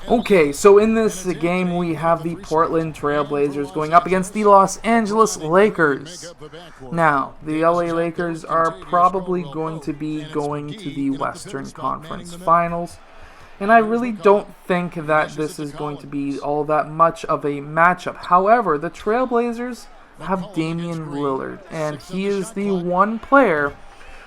Okay, so in this game we have the Portland Trailblazers going up against the Los Angeles Lakers. Now, the LA Lakers are probably going to be going to the Western Conference Finals, and I really don't think that this is going to be all that much of a matchup. However, the Trailblazers have Damian Lillard, and he is the one player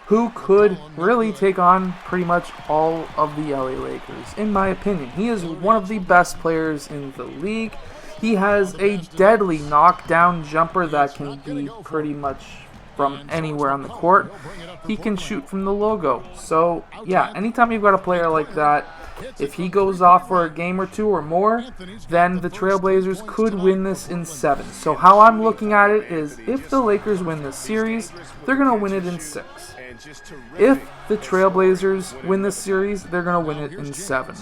who could really take on pretty much all of the LA Lakers, in my opinion. He is one of the best players in the league. He has a deadly knockdown jumper that can be pretty much from anywhere on the court. He can shoot from the logo. So, yeah, anytime you've got a player like that, if he goes off for a game or two or more, then the Trailblazers could win this in 7. So how I'm looking at it is, if the Lakers win this series, they're going to win it in 6. If the Trailblazers win this series, they're going to win it in 7.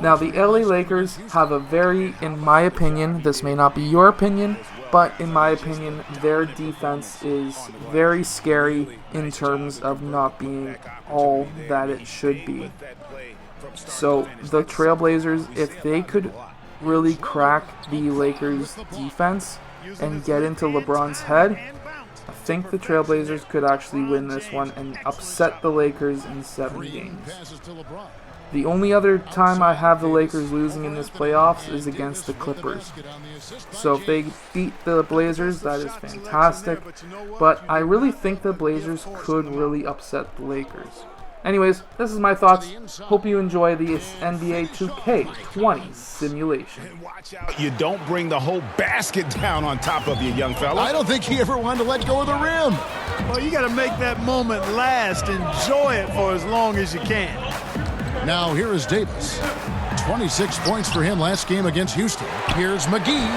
Now, the LA Lakers have a very, in my opinion, this may not be your opinion, but in my opinion, their defense is very scary in terms of not being all that it should be. So, the Trailblazers, if they could really crack the Lakers' defense and get into LeBron's head, I think the Trailblazers could actually win this one and upset the Lakers in 7 games. The only other time I have the Lakers losing in this playoffs is against the Clippers. So if they beat the Blazers, that is fantastic. But I really think the Blazers could really upset the Lakers. Anyways, this is my thoughts. Hope you enjoy the NBA 2K20 simulation. You don't bring the whole basket down on top of you, young fella. I don't think he ever wanted to let go of the rim. Well, you got to make that moment last. Enjoy it for as long as you can. Now here is Davis. 26 points for him last game against Houston. Here's McGee.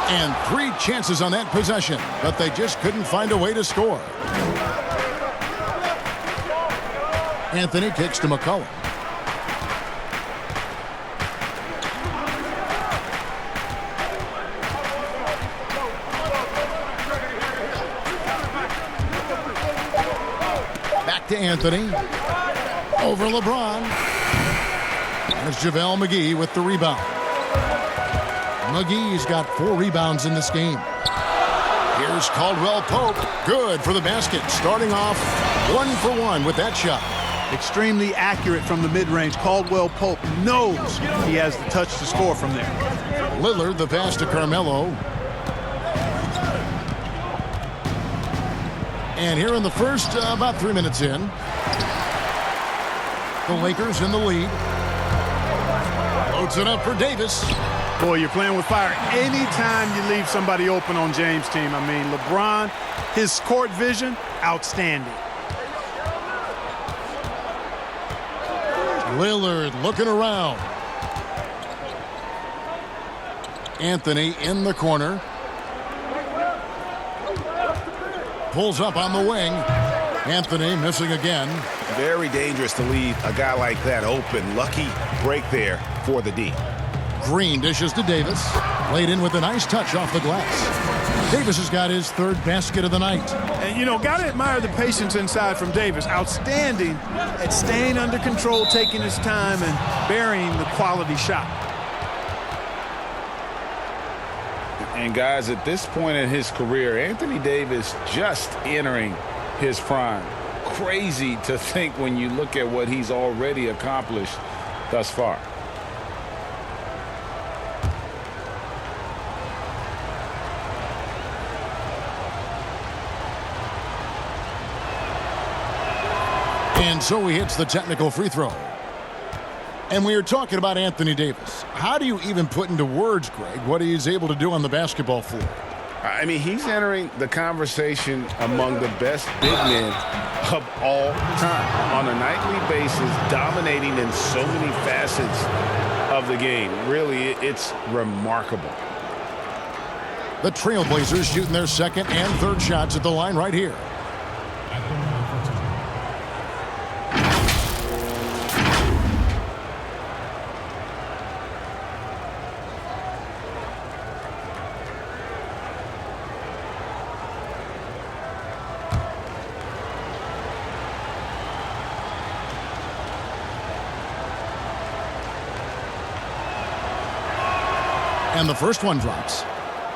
And 3 chances on that possession, but they just couldn't find a way to score. Anthony kicks to McCollum. Back to Anthony. Over LeBron. There's JaVale McGee with the rebound. McGee's got 4 rebounds in this game. Here's Caldwell Pope. Good for the basket. Starting off 1 for 1 with that shot. Extremely accurate from the mid-range. Caldwell Pope knows he has the touch to score from there. Lillard, the pass to Carmelo. And here in the first, about 3 minutes in, the Lakers in the lead. Loads it up for Davis. Boy, you're playing with fire anytime you leave somebody open on James' team. I mean, LeBron, his court vision, outstanding. Lillard looking around. Anthony in the corner. Pulls up on the wing. Anthony missing again. Very dangerous to leave a guy like that open. Lucky break there for the D. Green dishes to Davis. Laid in with a nice touch off the glass. Davis has got his 3rd basket of the night. And, you know, got to admire the patience inside from Davis. Outstanding at staying under control, taking his time, and burying the quality shot. And, guys, at this point in his career, Anthony Davis just entering his prime. Crazy to think when you look at what he's already accomplished thus far. And so he hits the technical free throw. And we are talking about Anthony Davis. How do you even put into words, Greg, what he is able to do on the basketball floor? I mean, he's entering the conversation among the best big men of all time on a nightly basis, dominating in so many facets of the game. Really, it's remarkable. The Trailblazers shooting their 2nd and 3rd shots at the line right here. And the first one drops.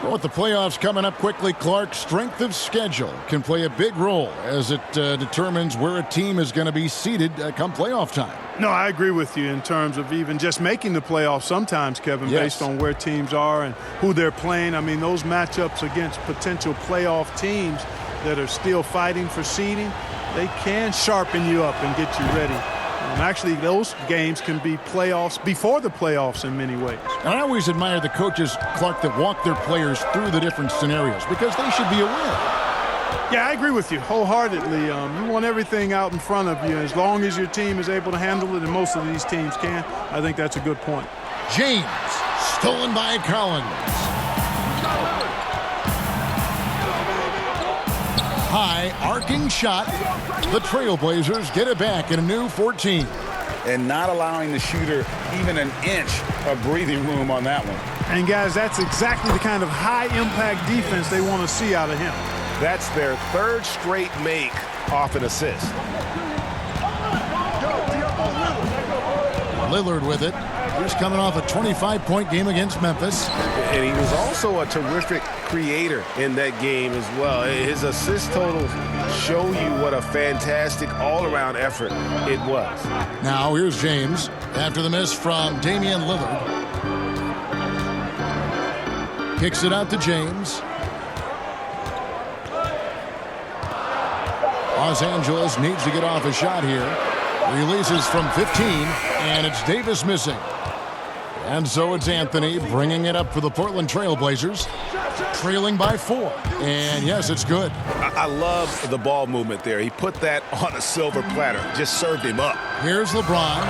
Well, with the playoffs coming up quickly, Clark, strength of schedule can play a big role as it determines where a team is going to be seated come playoff time. No, I agree with you in terms of even just making the playoffs sometimes, Kevin, based on where teams are and who they're playing. I mean, those matchups against potential playoff teams that are still fighting for seeding, they can sharpen you up and get you ready. Actually, those games can be playoffs before the playoffs in many ways. And I always admire the coaches, Clark, that walk their players through the different scenarios because they should be aware. Yeah, I agree with you wholeheartedly. You want everything out in front of you. As long as your team is able to handle it, and most of these teams can, I think that's a good point. James, stolen by Collins. High, arcing shot. The Trailblazers get it back in a new 14. And not allowing the shooter even an inch of breathing room on that one. And, guys, that's exactly the kind of high-impact defense they want to see out of him. That's their third straight make off an assist. Lillard with it. He's coming off a 25-point game against Memphis. And he was also a terrific creator in that game as well. His assist totals show you what a fantastic all-around effort it was. Now here's James after the miss from Damian Lillard. Kicks it out to James. Los Angeles needs to get off a shot here. Releases from 15, and it's Davis missing. And so it's Anthony bringing it up for the Portland Trailblazers, trailing by 4. And yes, it's good. I love the ball movement there. He put that on a silver platter, just served him up. Here's LeBron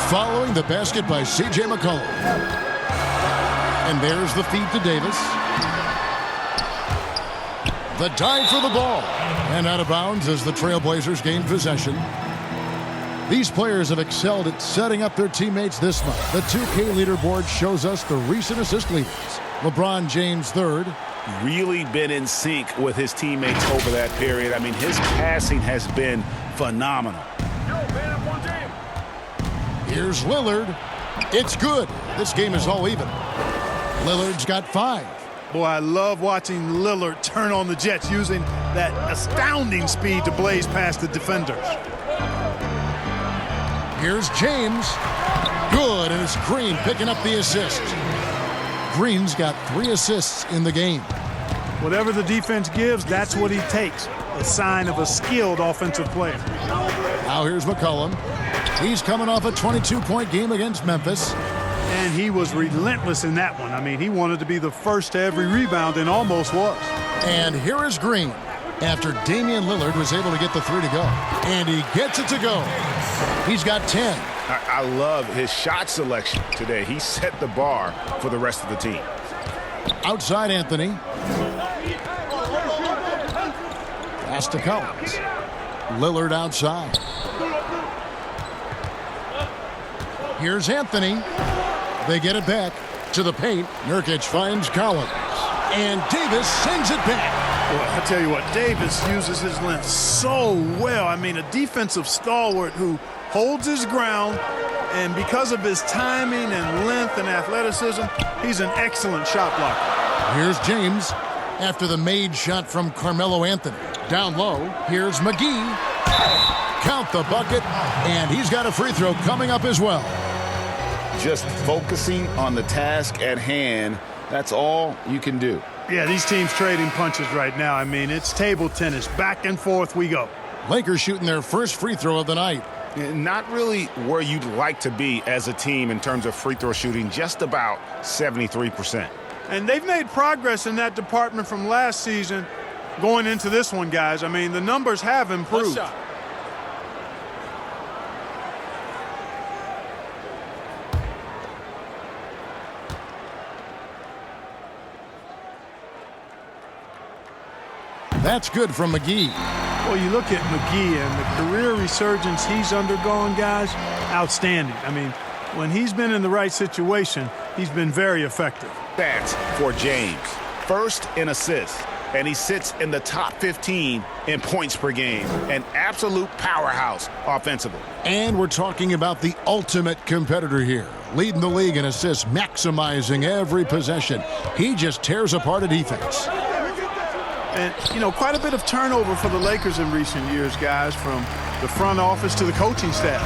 following the basket by C.J. McCollum. And there's the feed to Davis. The dive for the ball. And out of bounds as the Trailblazers gain possession. These players have excelled at setting up their teammates this month. The 2K leaderboard shows us the recent assist leaders. LeBron James third. Really been in sync with his teammates over that period. I mean, his passing has been phenomenal. Here's Lillard. It's good. This game is all even. Lillard's got 5. Boy, I love watching Lillard turn on the Jets using that astounding speed to blaze past the defenders. Here's James. Good, and it's Green picking up the assist. Green's got 3 assists in the game. Whatever the defense gives, that's what he takes. A sign of a skilled offensive player. Now here's McCollum. He's coming off a 22-point game against Memphis. And he was relentless in that one. I mean, he wanted to be the first to every rebound and almost was. And here is Green after Damian Lillard was able to get the 3 to go. And he gets it to go. He's got 10. I love his shot selection today. He set the bar for the rest of the team. Outside Anthony. Pass to Collins. Lillard outside. Here's Anthony. They get it back to the paint. Nurkic finds Collins. And Davis sends it back. Well, I tell you what, Davis uses his length so well. I mean, a defensive stalwart who holds his ground, and because of his timing and length and athleticism, he's an excellent shot blocker. Here's James after the made shot from Carmelo Anthony. Down low, here's McGee. Count the bucket, and he's got a free throw coming up as well. Just focusing on the task at hand, that's all you can do. Yeah, these teams trading punches right now. I mean, it's table tennis. Back and forth we go. Lakers shooting their first free throw of the night. Not really where you'd like to be as a team in terms of free throw shooting, just about 73%. And they've made progress in that department from last season going into this one, guys. I mean, the numbers have improved. That's good from McGee. Well, you look at McGee and the career resurgence he's undergone, guys, outstanding. I mean, when he's been in the right situation, he's been very effective. Stats for James. First in assists, and he sits in the top 15 in points per game. An absolute powerhouse offensively. And we're talking about the ultimate competitor here. Leading the league in assists, maximizing every possession. He just tears apart a defense. And, you know, quite a bit of turnover for the Lakers in recent years, guys, from the front office to the coaching staff.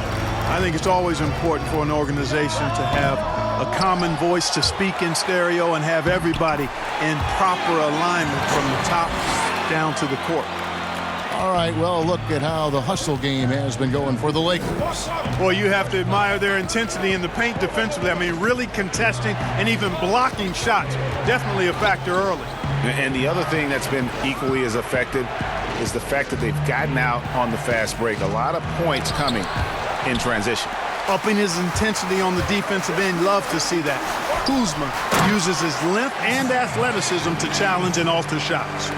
I think it's always important for an organization to have a common voice to speak in stereo and have everybody in proper alignment from the top down to the court. All right, well, look at how the hustle game has been going for the Lakers. Well, you have to admire their intensity in the paint defensively. I mean, really contesting and even blocking shots. Definitely a factor early. And the other thing that's been equally as effective is the fact that they've gotten out on the fast break. A lot of points coming in transition. Upping his intensity on the defensive end. Love to see that. Kuzma uses his length and athleticism to challenge and alter shots.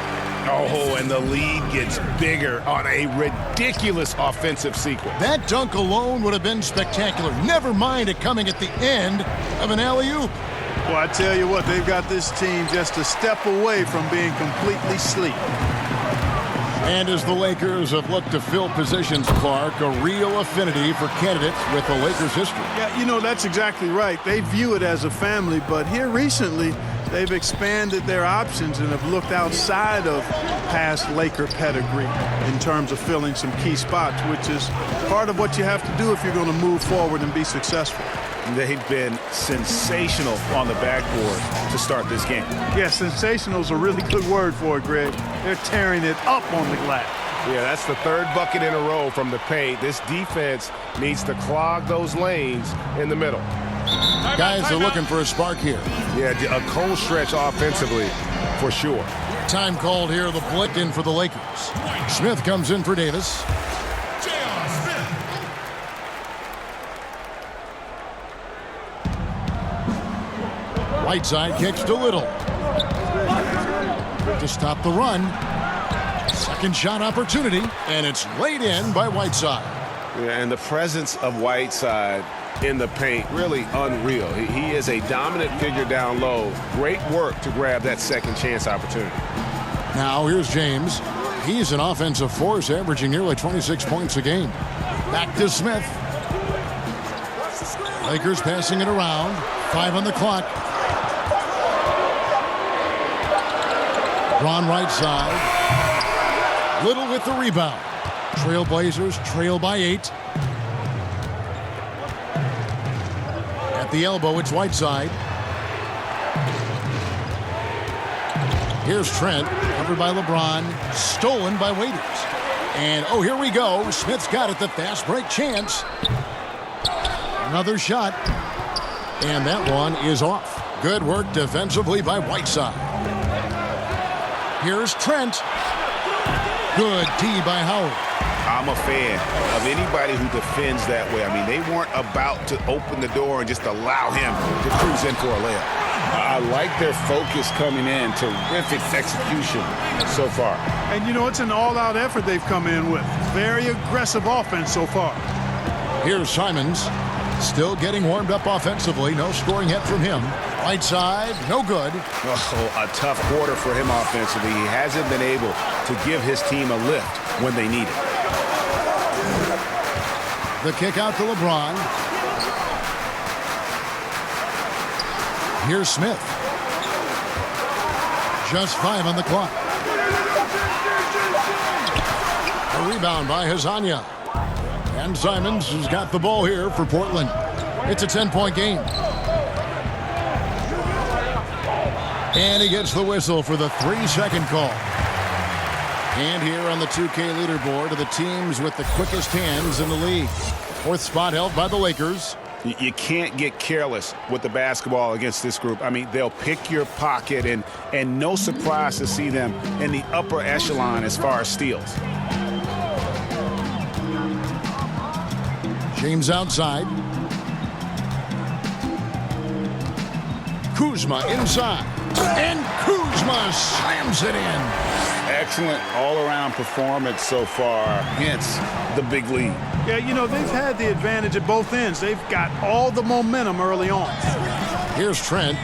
Oh, and the lead gets bigger on a ridiculous offensive sequence. That dunk alone would have been spectacular. Never mind it coming at the end of an alley-oop. Well, I tell you what, they've got this team just a step away from being completely asleep. And as the Lakers have looked to fill positions, Clark, a real affinity for candidates with the Lakers history. Yeah, you know, that's exactly right. They view it as a family, but here recently, they've expanded their options and have looked outside of past Laker pedigree in terms of filling some key spots, which is part of what you have to do if you're going to move forward and be successful. They've been sensational on the backboard to start this game. Yeah, sensational is a really good word for it, Greg. They're tearing it up on the glass. Yeah, that's the third bucket in a row from the paint. This defense needs to clog those lanes in the middle. Guys are looking for a spark here. Yeah, a cold stretch offensively for sure. Time called here, the blitz in for the Lakers. Smith comes in for Davis. Whiteside kicks to Little. To stop the run. Second shot opportunity, and it's laid in by Whiteside. Yeah, and the presence of Whiteside in the paint, really unreal. He is a dominant figure down low. Great work to grab that second chance opportunity. Now here's James. He's an offensive force, averaging nearly 26 points a game. Back to Smith. Lakers passing it around. 5 on the clock. Ron right side. Little with the rebound. Trailblazers trail by 8. At the elbow, it's Whiteside. Here's Trent, covered by LeBron, stolen by Waiters. And, oh, here we go. Smith's got it, the fast break chance. Another shot. And that one is off. Good work defensively by Whiteside. Here's Trent. Good D by Howard. I'm a fan of anybody who defends that way. I mean, they weren't about to open the door and just allow him to cruise in for a layup. I like their focus coming in. Terrific execution so far. And, you know, it's an all-out effort they've come in with. Very aggressive offense so far. Here's Simons. Still getting warmed up offensively. No scoring yet from him. Right side, no good. Oh, a tough quarter for him offensively. He hasn't been able to give his team a lift when they need it. The kick out to LeBron. Here's Smith. Just 5 on the clock. A rebound by Hazanya. And Simons has got the ball here for Portland. It's a 10-point game. And he gets the whistle for the 3-second call. And here on the 2K leaderboard are the teams with the quickest hands in the league. 4th spot held by the Lakers. You can't get careless with the basketball against this group. I mean, they'll pick your pocket, and no surprise to see them in the upper echelon as far as steals. James outside. Kuzma inside. And Kuzma slams it in. Excellent all-around performance so far, hence the big lead. Yeah, you know, they've had the advantage at both ends. They've got all the momentum early on. Here's Trent.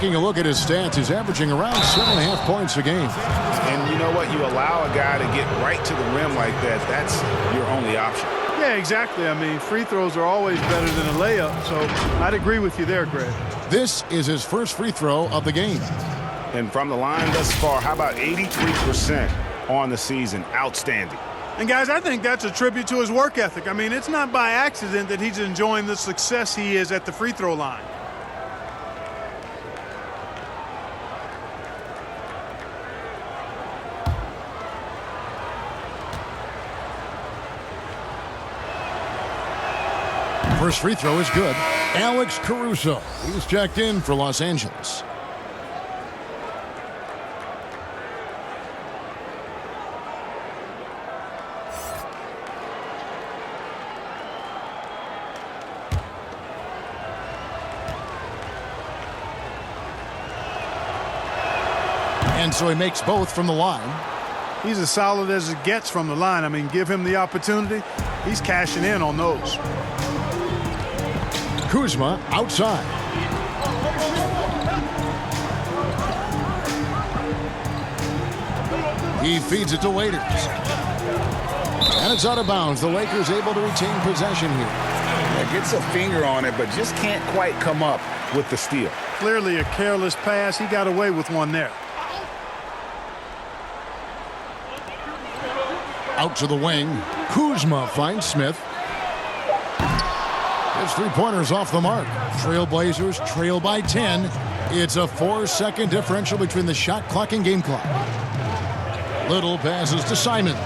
Taking a look at his stats, he's averaging around 7.5 points a game. And you know what? You allow a guy to get right to the rim like that, that's your only option. Yeah, exactly. I mean, free throws are always better than a layup, so I'd agree with you there, Greg. This is his first free throw of the game. And from the line thus far, how about 83% on the season? Outstanding. And, guys, I think that's a tribute to his work ethic. I mean, it's not by accident that he's enjoying the success he is at the free throw line. First free throw is good. Alex Caruso. He's checked in for Los Angeles. And so he makes both from the line. He's as solid as it gets from the line. I mean, give him the opportunity. He's cashing in on those. Kuzma outside. He feeds it to Waiters. And it's out of bounds. The Lakers able to retain possession here. Yeah, gets a finger on it, but just can't quite come up with the steal. Clearly a careless pass. He got away with one there. Out to the wing. Kuzma finds Smith. His three-pointers off the mark. Trailblazers trail by 10. It's a 4-second differential between the shot clock and game clock. Little passes to Simons.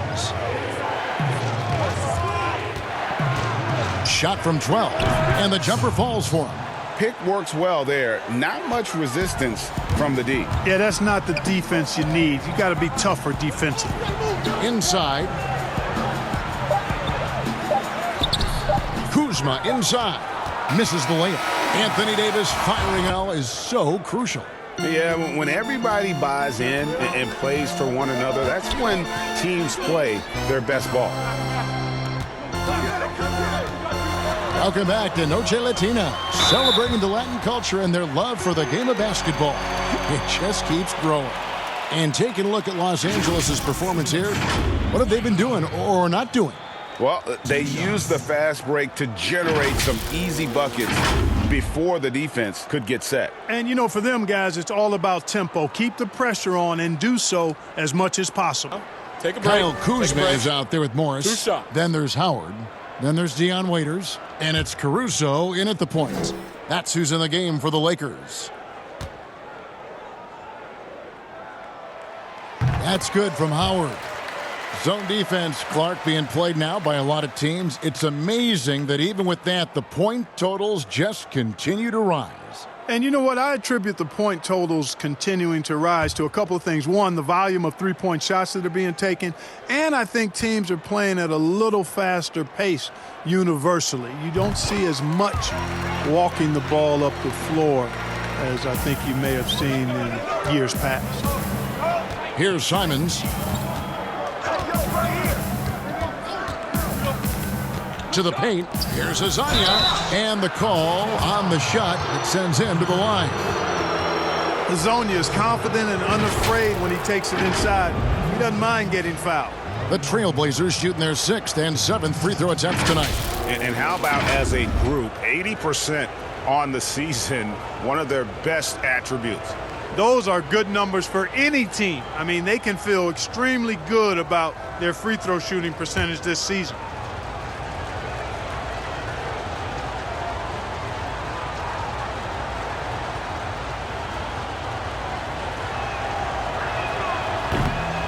Shot from 12. And the jumper falls for him. Pick works well there. Not much resistance from the D. Yeah, that's not the defense you need. You got to be tougher defensively. Inside. Kuzma inside. Misses the layup. Anthony Davis firing out is so crucial. Yeah, when everybody buys in and plays for one another, that's when teams play their best ball. Welcome back to Noche Latina, celebrating the Latin culture and their love for the game of basketball. It just keeps growing. And taking a look at Los Angeles' performance here, what have they been doing or not doing? Well, they used the fast break to generate some easy buckets before the defense could get set. And, you know, for them, guys, it's all about tempo. Keep the pressure on and do so as much as possible. Take a break. Kyle Kuzma is out there with Morris. Two shots. Then there's Howard. Then there's Dion Waiters. And it's Caruso in at the point. That's who's in the game for the Lakers. That's good from Howard. Zone defense, Clark, being played now by a lot of teams. It's amazing that even with that, the point totals just continue to rise. And you know what? I attribute the point totals continuing to rise to a couple of things. One, the volume of three-point shots that are being taken. And I think teams are playing at a little faster pace universally. You don't see as much walking the ball up the floor as I think you may have seen in years past. Here's Simons. To the paint. Here's Azania. And the call on the shot that sends him to the line. Azania is confident and unafraid when he takes it inside. He doesn't mind getting fouled. The Trailblazers shooting their 6th and 7th free throw attempts tonight. And how about as a group, 80% on the season, one of their best attributes. Those are good numbers for any team. I mean, they can feel extremely good about their free throw shooting percentage this season.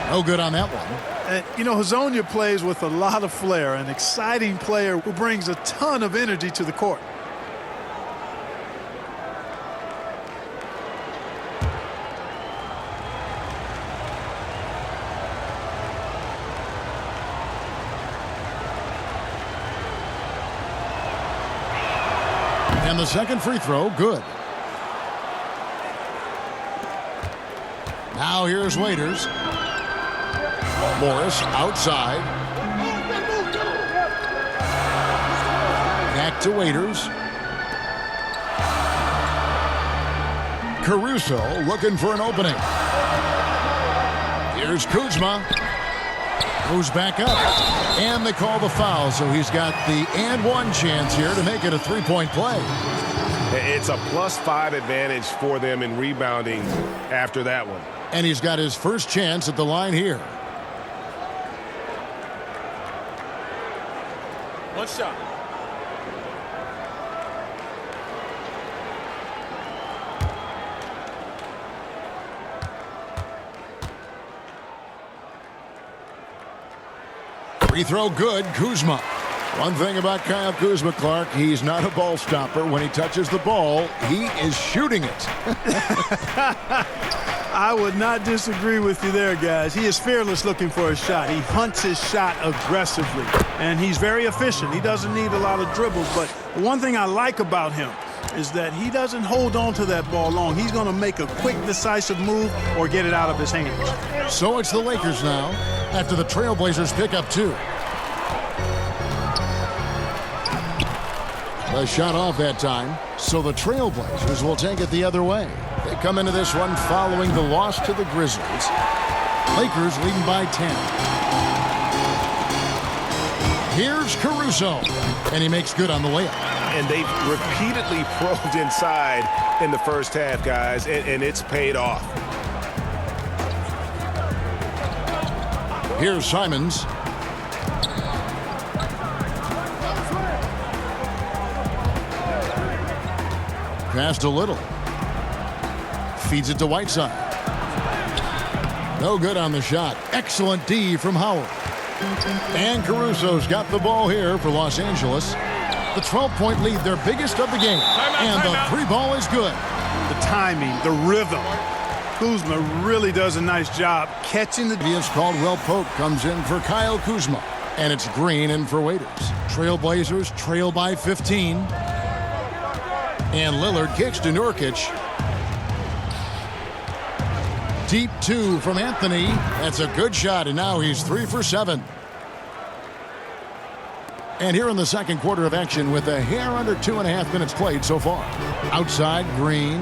No good on that one. And, you know, Hazonia plays with a lot of flair, an exciting player who brings a ton of energy to the court. And the second free throw, good. Now here's Waiters. Morris outside. Back to Waiters. Caruso looking for an opening. Here's Kuzma. Moves back up. And they call the foul, so he's got the and one chance here to make it a three-point play. It's a +5 advantage for them in rebounding after that one. And he's got his first chance at the line here. One shot. Free throw good, Kuzma. One thing about Kyle Kuzma, Clark, he's not a ball stopper. When he touches the ball, he is shooting it. I would not disagree with you there, guys. He is fearless looking for a shot. He hunts his shot aggressively, and he's very efficient. He doesn't need a lot of dribbles, but one thing I like about him is that he doesn't hold on to that ball long. He's going to make a quick, decisive move or get it out of his hands. So it's the Lakers now after the Trailblazers pick up 2. The shot off that time, so the Trailblazers will take it the other way. They come into this one following the loss to the Grizzlies. Lakers leading by 10. Here's Caruso, and he makes good on the layup. And they've repeatedly probed inside in the first half, guys, and it's paid off. Here's Simons. Passed a little. Feeds it to Whiteside. No good on the shot. Excellent D from Howard. And Caruso's got the ball here for Los Angeles. The 12-point lead, their biggest of the game. And the three ball is good. The timing, the rhythm. Kuzma really does a nice job catching the... It's Caldwell Pope comes in for Kyle Kuzma. And it's Green in for Waiters. Trailblazers trail by 15. And Lillard kicks to Nurkic. Deep 2 from Anthony. That's a good shot, and now he's 3 for 7. And here in the second quarter of action with a hair under 2.5 minutes played so far. Outside, Green.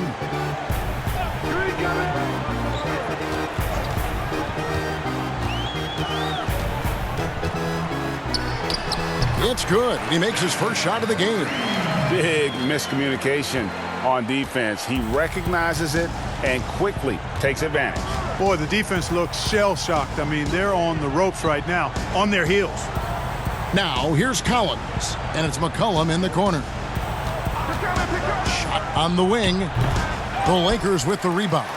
It's good. He makes his first shot of the game. Big miscommunication on defense. He recognizes it and quickly takes advantage. Boy, the defense looks shell-shocked. I mean, they're on the ropes right now, on their heels. Now, here's Collins, and it's McCollum in the corner. Shot on the wing. The Lakers with the rebound.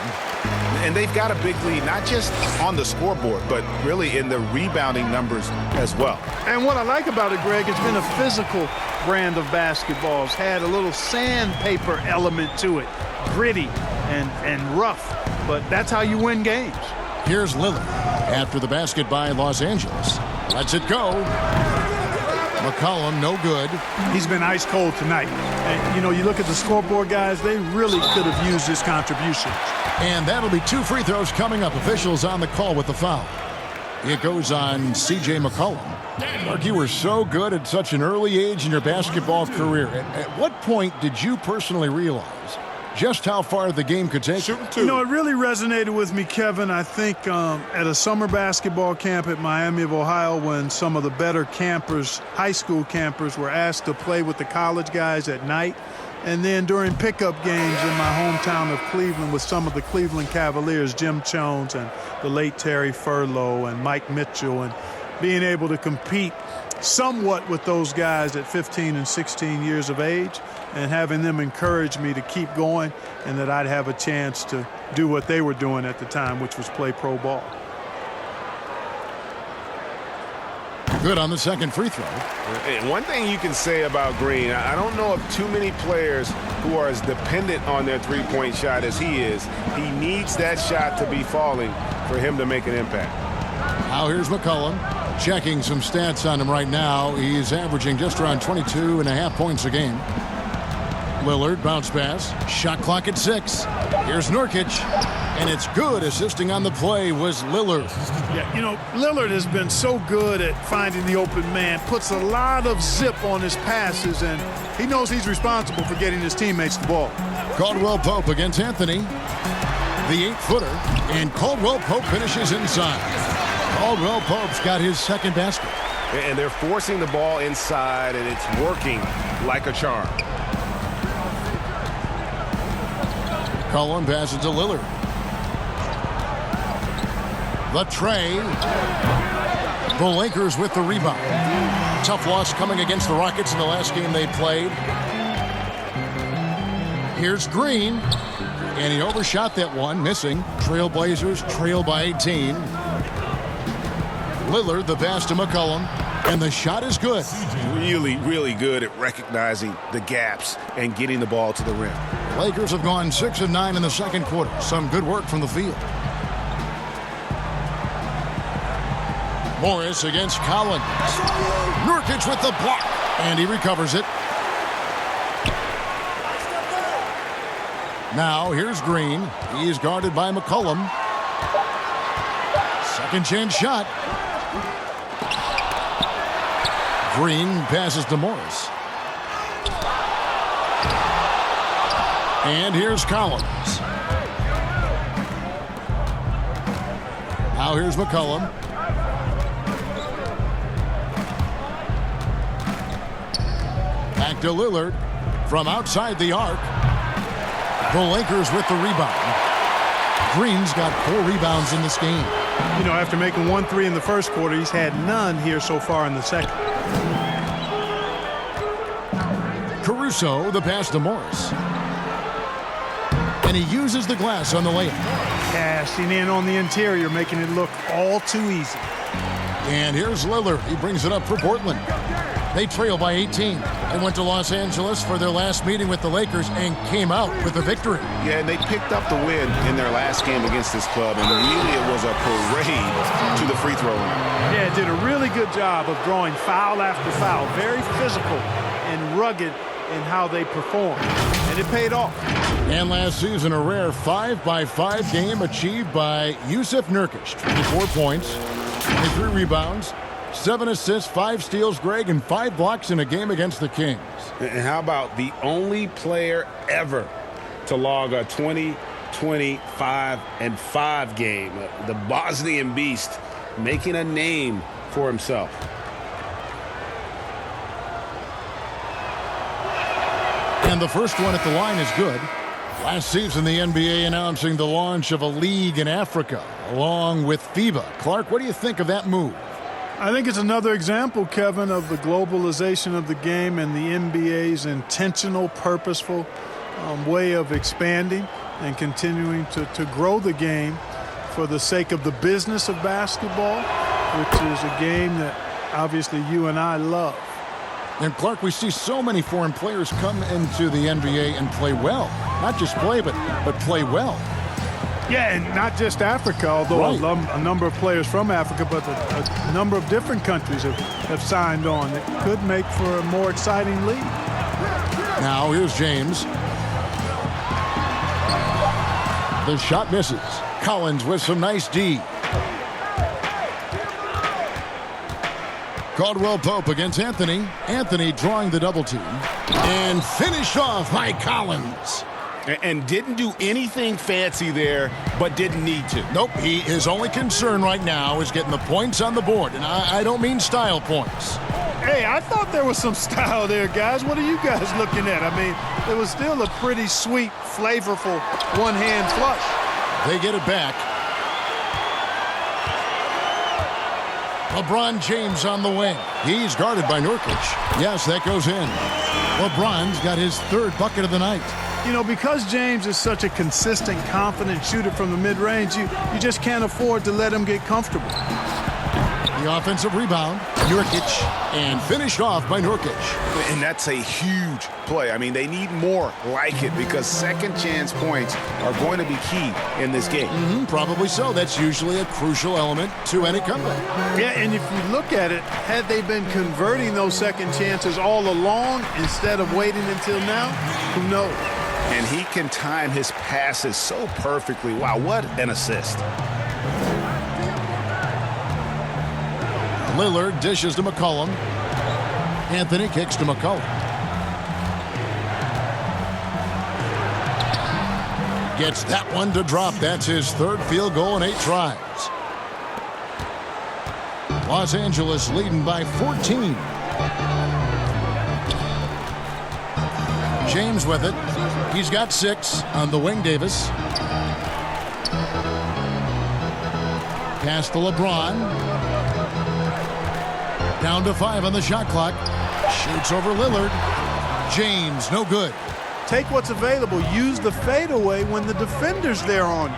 And they've got a big lead, not just on the scoreboard, but really in the rebounding numbers as well. And what I like about it, Greg, it's been a physical brand of basketball. It's had a little sandpaper element to it. Gritty and rough, but that's how you win games. Here's Lillard after the basket by Los Angeles. Lets it go. McCollum, no good. He's been ice cold tonight. And, you know, you look at the scoreboard, guys, they really could have used his contributions. And that'll be 2 free throws coming up. Officials on the call with the foul. It goes on C.J. McCollum. Mark, you were so good at such an early age in your basketball career. At what point did you personally realize just how far the game could take you? You know, it really resonated with me, Kevin. I think at a summer basketball camp at Miami of Ohio, when some of the better campers, high school campers, were asked to play with the college guys at night. And then during pickup games in my hometown of Cleveland with some of the Cleveland Cavaliers, Jim Jones and the late Terry Furlow and Mike Mitchell, and being able to compete somewhat with those guys at 15 and 16 years of age and having them encourage me to keep going and that I'd have a chance to do what they were doing at the time, which was play pro ball. Good on the second free throw. And one thing you can say about Green, I don't know of too many players who are as dependent on their three-point shot as he is. He needs that shot to be falling for him to make an impact. Now here's McCollum. Checking some stats on him right now. He's averaging just around 22.5 points a game. Lillard bounce pass. Shot clock at 6. Here's Nurkic. And it's good. Assisting on the play was Lillard. Yeah, you know, Lillard has been so good at finding the open man, puts a lot of zip on his passes, and he knows he's responsible for getting his teammates the ball. Caldwell Pope against Anthony. The 8-footer. And Caldwell Pope finishes inside. Caldwell Pope's got his second basket. And they're forcing the ball inside, and it's working like a charm. Cullen passes to Lillard. The tray. The Lakers with the rebound. Tough loss coming against the Rockets in the last game they played. Here's Green. And he overshot that one, missing. Trailblazers trail by 18. Lillard, the pass to McCollum. And the shot is good. Really, really good at recognizing the gaps and getting the ball to the rim. Lakers have gone 6 of 9 in the second quarter. Some good work from the field. Morris against Collins. Nurkic with the block. And he recovers it. Now here's Green. He is guarded by McCollum. Second chance shot. Green passes to Morris. And here's Collins. Now here's McCollum. Back to Lillard from outside the arc. The Lakers with the rebound. Green's got 4 rebounds in this game. You know, after making 1 3 in the first quarter, he's had none here so far in the second. Caruso, the pass to Morris. And he uses the glass on the layup. Cashing in on the interior, making it look all too easy. And here's Lillard. He brings it up for Portland. They trail by 18. They went to Los Angeles for their last meeting with the Lakers and came out with a victory. Yeah, and they picked up the win in their last game against this club, and really it was a parade to the free throw line. Yeah, did a really good job of drawing foul after foul. Very physical and rugged in how they performed. And it paid off. And last season, a rare 5-by-5 game achieved by Yusuf Nurkic. 24 points, 23 rebounds, 7 assists, 5 steals, Greg, and 5 blocks in a game against the Kings. And how about the only player ever to log a 20-25-5 game? The Bosnian Beast making a name for himself. And the first one at the line is good. Last season, the NBA announcing the launch of a league in Africa, along with FIBA. Clark, what do you think of that move? I think it's another example, Kevin, of the globalization of the game and the NBA's intentional, purposeful way of expanding and continuing to grow the game for the sake of the business of basketball, which is a game that obviously you and I love. And Clark, we see so many foreign players come into the NBA and play well. Not just play, but play well. Yeah, and not just Africa, although right. a number of players from Africa, but a number of different countries have signed on. It could make for a more exciting league. Now here's James. The shot misses. Collins with some nice D. Caldwell Pope against Anthony. Anthony drawing the double team. And finished off by Collins. And didn't do anything fancy there, but didn't need to. Nope, his only concern right now is getting the points on the board. And I don't mean style points. Hey, I thought there was some style there, guys. What are you guys looking at? I mean, it was still a pretty sweet, flavorful one-hand flush. They get it back. LeBron James on the wing. He's guarded by Nurkic. Yes, that goes in. LeBron's got his 3rd bucket of the night. You know, because James is such a consistent, confident shooter from the mid-range, you just can't afford to let him get comfortable. The offensive rebound. Nurkic, and finished off by Nurkic. And that's a huge play. I mean, they need more like it because second chance points are going to be key in this game. Probably so. That's usually a crucial element to any comeback. Yeah, and if you look at it, had they been converting those second chances all along instead of waiting until now, who knows? And he can time his passes so perfectly. Wow, what an assist. Lillard dishes to McCollum. Anthony kicks to McCollum. Gets that one to drop. That's his third field goal in 8 tries. Los Angeles leading by 14. James with it. He's got 6 on the wing. Davis. Pass to LeBron. Down to 5 on the shot clock. Shoots over Lillard. James, no good. Take what's available. Use the fadeaway when the defender's there on you.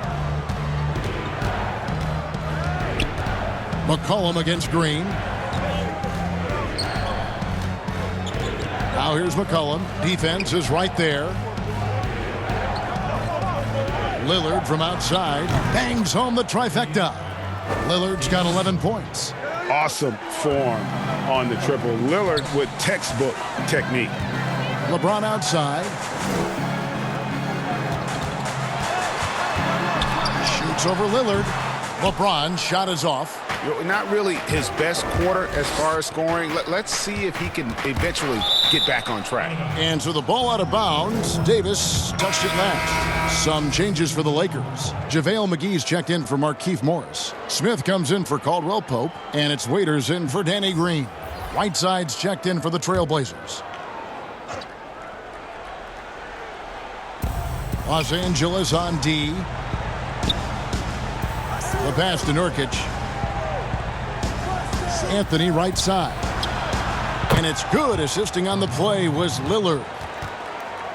McCollum against Green. Now here's McCollum. Defense is right there. Lillard from outside. Bangs home the trifecta. Lillard's got 11 points. Awesome form on the triple. Lillard with textbook technique. LeBron outside. Shoots over Lillard. LeBron's shot is off. Not really his best quarter as far as scoring. Let's see if he can eventually get back on track. And so the ball out of bounds. Davis touched it last. Some changes for the Lakers. JaVale McGee's checked in for Markieff Morris. Smith comes in for Caldwell Pope. And it's Waiters in for Danny Green. Whiteside's checked in for the Trailblazers. Los Angeles on D. The pass to Nurkic. Anthony right side. And it's good. Assisting on the play was Lillard.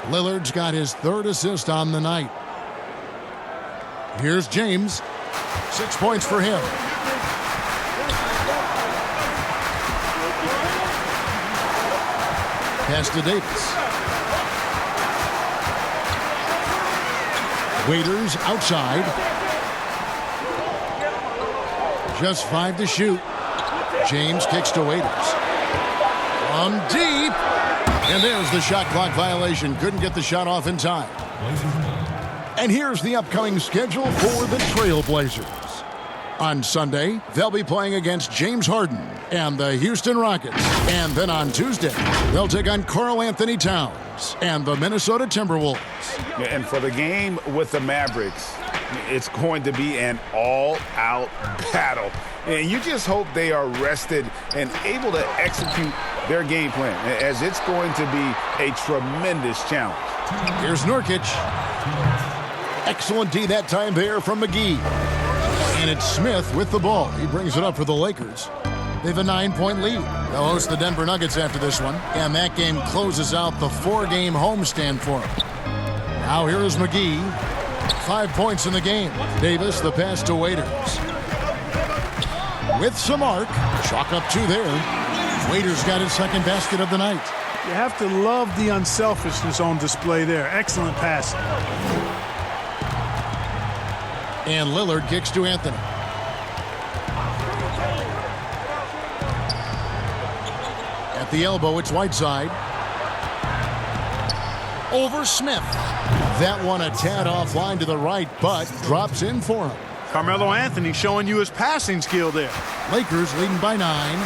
Lillard's got his 3rd assist on the night. Here's James. 6 points for him. Pass to Davis. Waiters outside. Just 5 to shoot. James kicks to Waiters. From deep. And there's the shot clock violation. Couldn't get the shot off in time. And here's the upcoming schedule for the Trailblazers. On Sunday, they'll be playing against James Harden and the Houston Rockets. And then on Tuesday, they'll take on Karl Anthony Towns and the Minnesota Timberwolves. And for the game with the Mavericks, it's going to be an all-out battle. And you just hope they are rested and able to execute their game plan, as it's going to be a tremendous challenge. Here's Nurkic. Excellent D that time there from McGee. And it's Smith with the ball. He brings it up for the Lakers. They have a 9-point lead. They'll host the Denver Nuggets after this one. And that game closes out the 4-game homestand for them. Now here is McGee. 5 points in the game. Davis, the pass to Waiters. With some arc. Chalk up 2 there. Waiters got his 2nd basket of the night. You have to love the unselfishness on display there. Excellent passing. And Lillard kicks to Anthony. At the elbow, it's Whiteside. Over Smith. That one a tad offline to the right, but drops in for him. Carmelo Anthony showing you his passing skill there. Lakers leading by 9.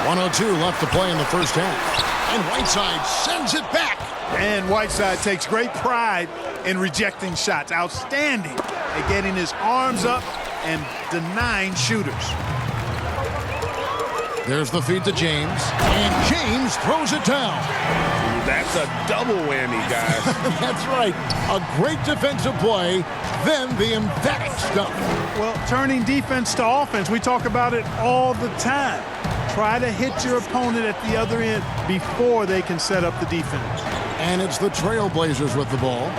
.102 left to play in the first half. And Whiteside sends it back. And Whiteside takes great pride in rejecting shots. Outstanding at getting his arms up and denying shooters. There's the feed to James. And James throws it down. That's a double whammy, guys. That's right. A great defensive play, then the emphatic stuff. Well, turning defense to offense, we talk about it all the time. Try to hit your opponent at the other end before they can set up the defense. And it's the Trailblazers with the ball.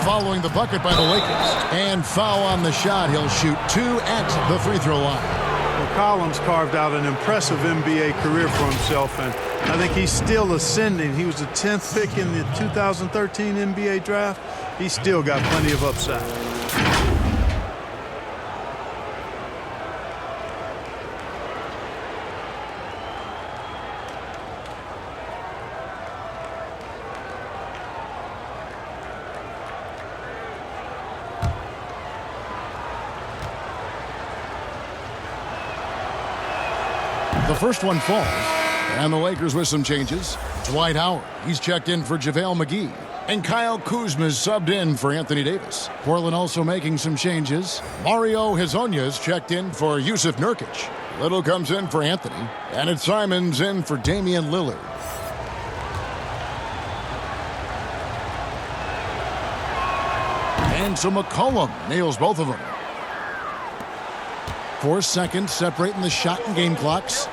following the bucket by the Lakers. And foul on the shot. He'll shoot 2 at the free throw line. Well, Collins carved out an impressive NBA career for himself, and I think he's still ascending. He was the 10th pick in the 2013 NBA draft. He's still got plenty of upside. The first one falls, and the Lakers with some changes. Dwight Howard, he's checked in for JaVale McGee. And Kyle Kuzma's subbed in for Anthony Davis. Portland also making some changes. Mario Hezonja's checked in for Yusuf Nurkic. Little comes in for Anthony. And it's Simons in for Damian Lillard. And so McCollum nails both of them. 4 seconds separating the shot and game clocks.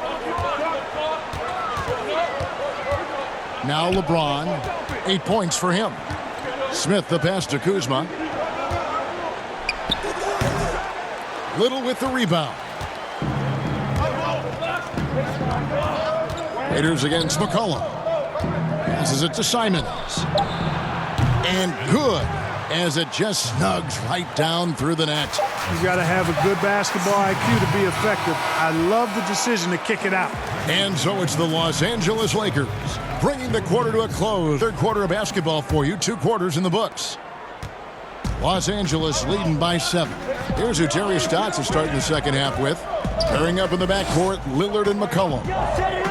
Now LeBron, 8 points for him. Smith the pass to Kuzma. Little with the rebound. Raiders against McCollum. Passes it to Simons. And good, as it just snugs right down through the net. You've got to have a good basketball IQ to be effective. I love the decision to kick it out. And so it's the Los Angeles Lakers bringing the quarter to a close. Third quarter of basketball for you. 2 quarters in the books. Los Angeles leading by 7. Here's who Terry Stotts is starting the second half with. Pairing up in the backcourt, Lillard and McCollum.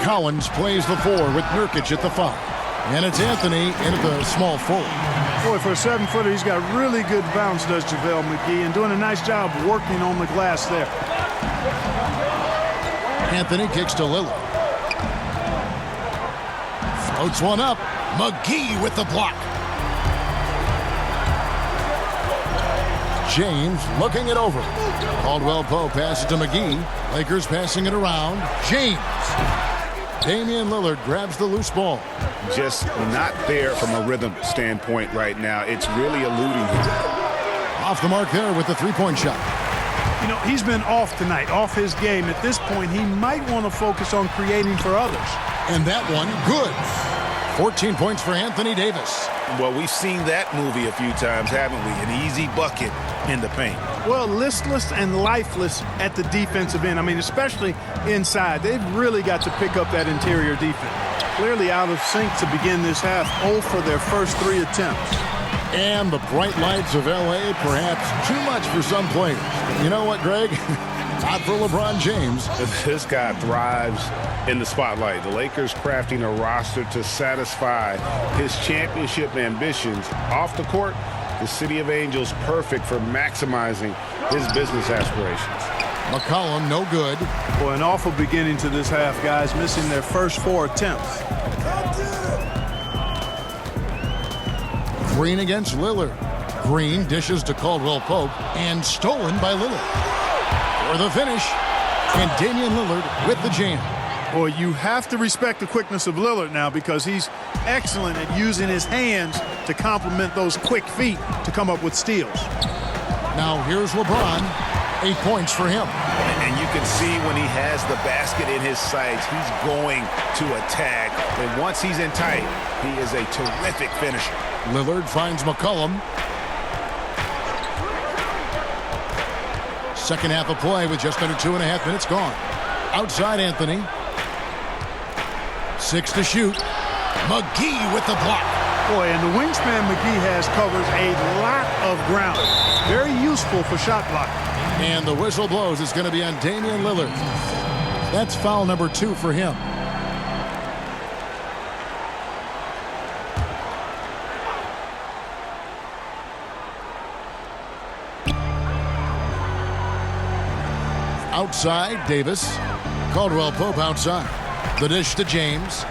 Collins plays the 4 with Nurkic at the 5. And it's Anthony in at the small forward. Boy, for a 7-footer, he's got really good bounce, does JaVale McGee, and doing a nice job working on the glass there. Anthony kicks to Lillard. Floats one up. McGee with the block. James looking it over. Caldwell Pope passes to McGee. Lakers passing it around. James. Damian Lillard grabs the loose ball. Just not there from a rhythm standpoint right now. It's really eluding him. Off the mark there with the 3-point shot. You know, he's been off tonight, off his game. At this point, he might want to focus on creating for others. And that one, good. 14 points for Anthony Davis. Well, we've seen that movie a few times, haven't we? An easy bucket in the paint. Well, listless and lifeless at the defensive end. I mean, especially inside. They've really got to pick up that interior defense. Clearly out of sync to begin this half. 0 for their first 3 attempts. And the bright lights of L.A. perhaps too much for some players. You know what, Greg? Not for LeBron James. This guy thrives in the spotlight. The Lakers crafting a roster to satisfy his championship ambitions. Off the court, the City of Angels perfect for maximizing his business aspirations. McCollum, no good. Boy, an awful beginning to this half, guys, missing their first 4 attempts. Green against Lillard. Green dishes to Caldwell Pope and stolen by Lillard. For the finish, and Damian Lillard with the jam. Boy, you have to respect the quickness of Lillard now because he's excellent at using his hands to complement those quick feet to come up with steals. Now here's LeBron. 8 points for him. And you can see when he has the basket in his sights, he's going to attack. And once he's in tight, he is a terrific finisher. Lillard finds McCollum. Second half of play with just under 2.5 minutes gone. Outside Anthony. 6 to shoot. McGee with the block. Boy, and the wingspan McGee has covers a lot of ground. Very useful for shot blocking. And the whistle blows. It's going to be on Damian Lillard. That's foul number 2 for him. Outside, Davis. Caldwell Pope outside. The dish to James.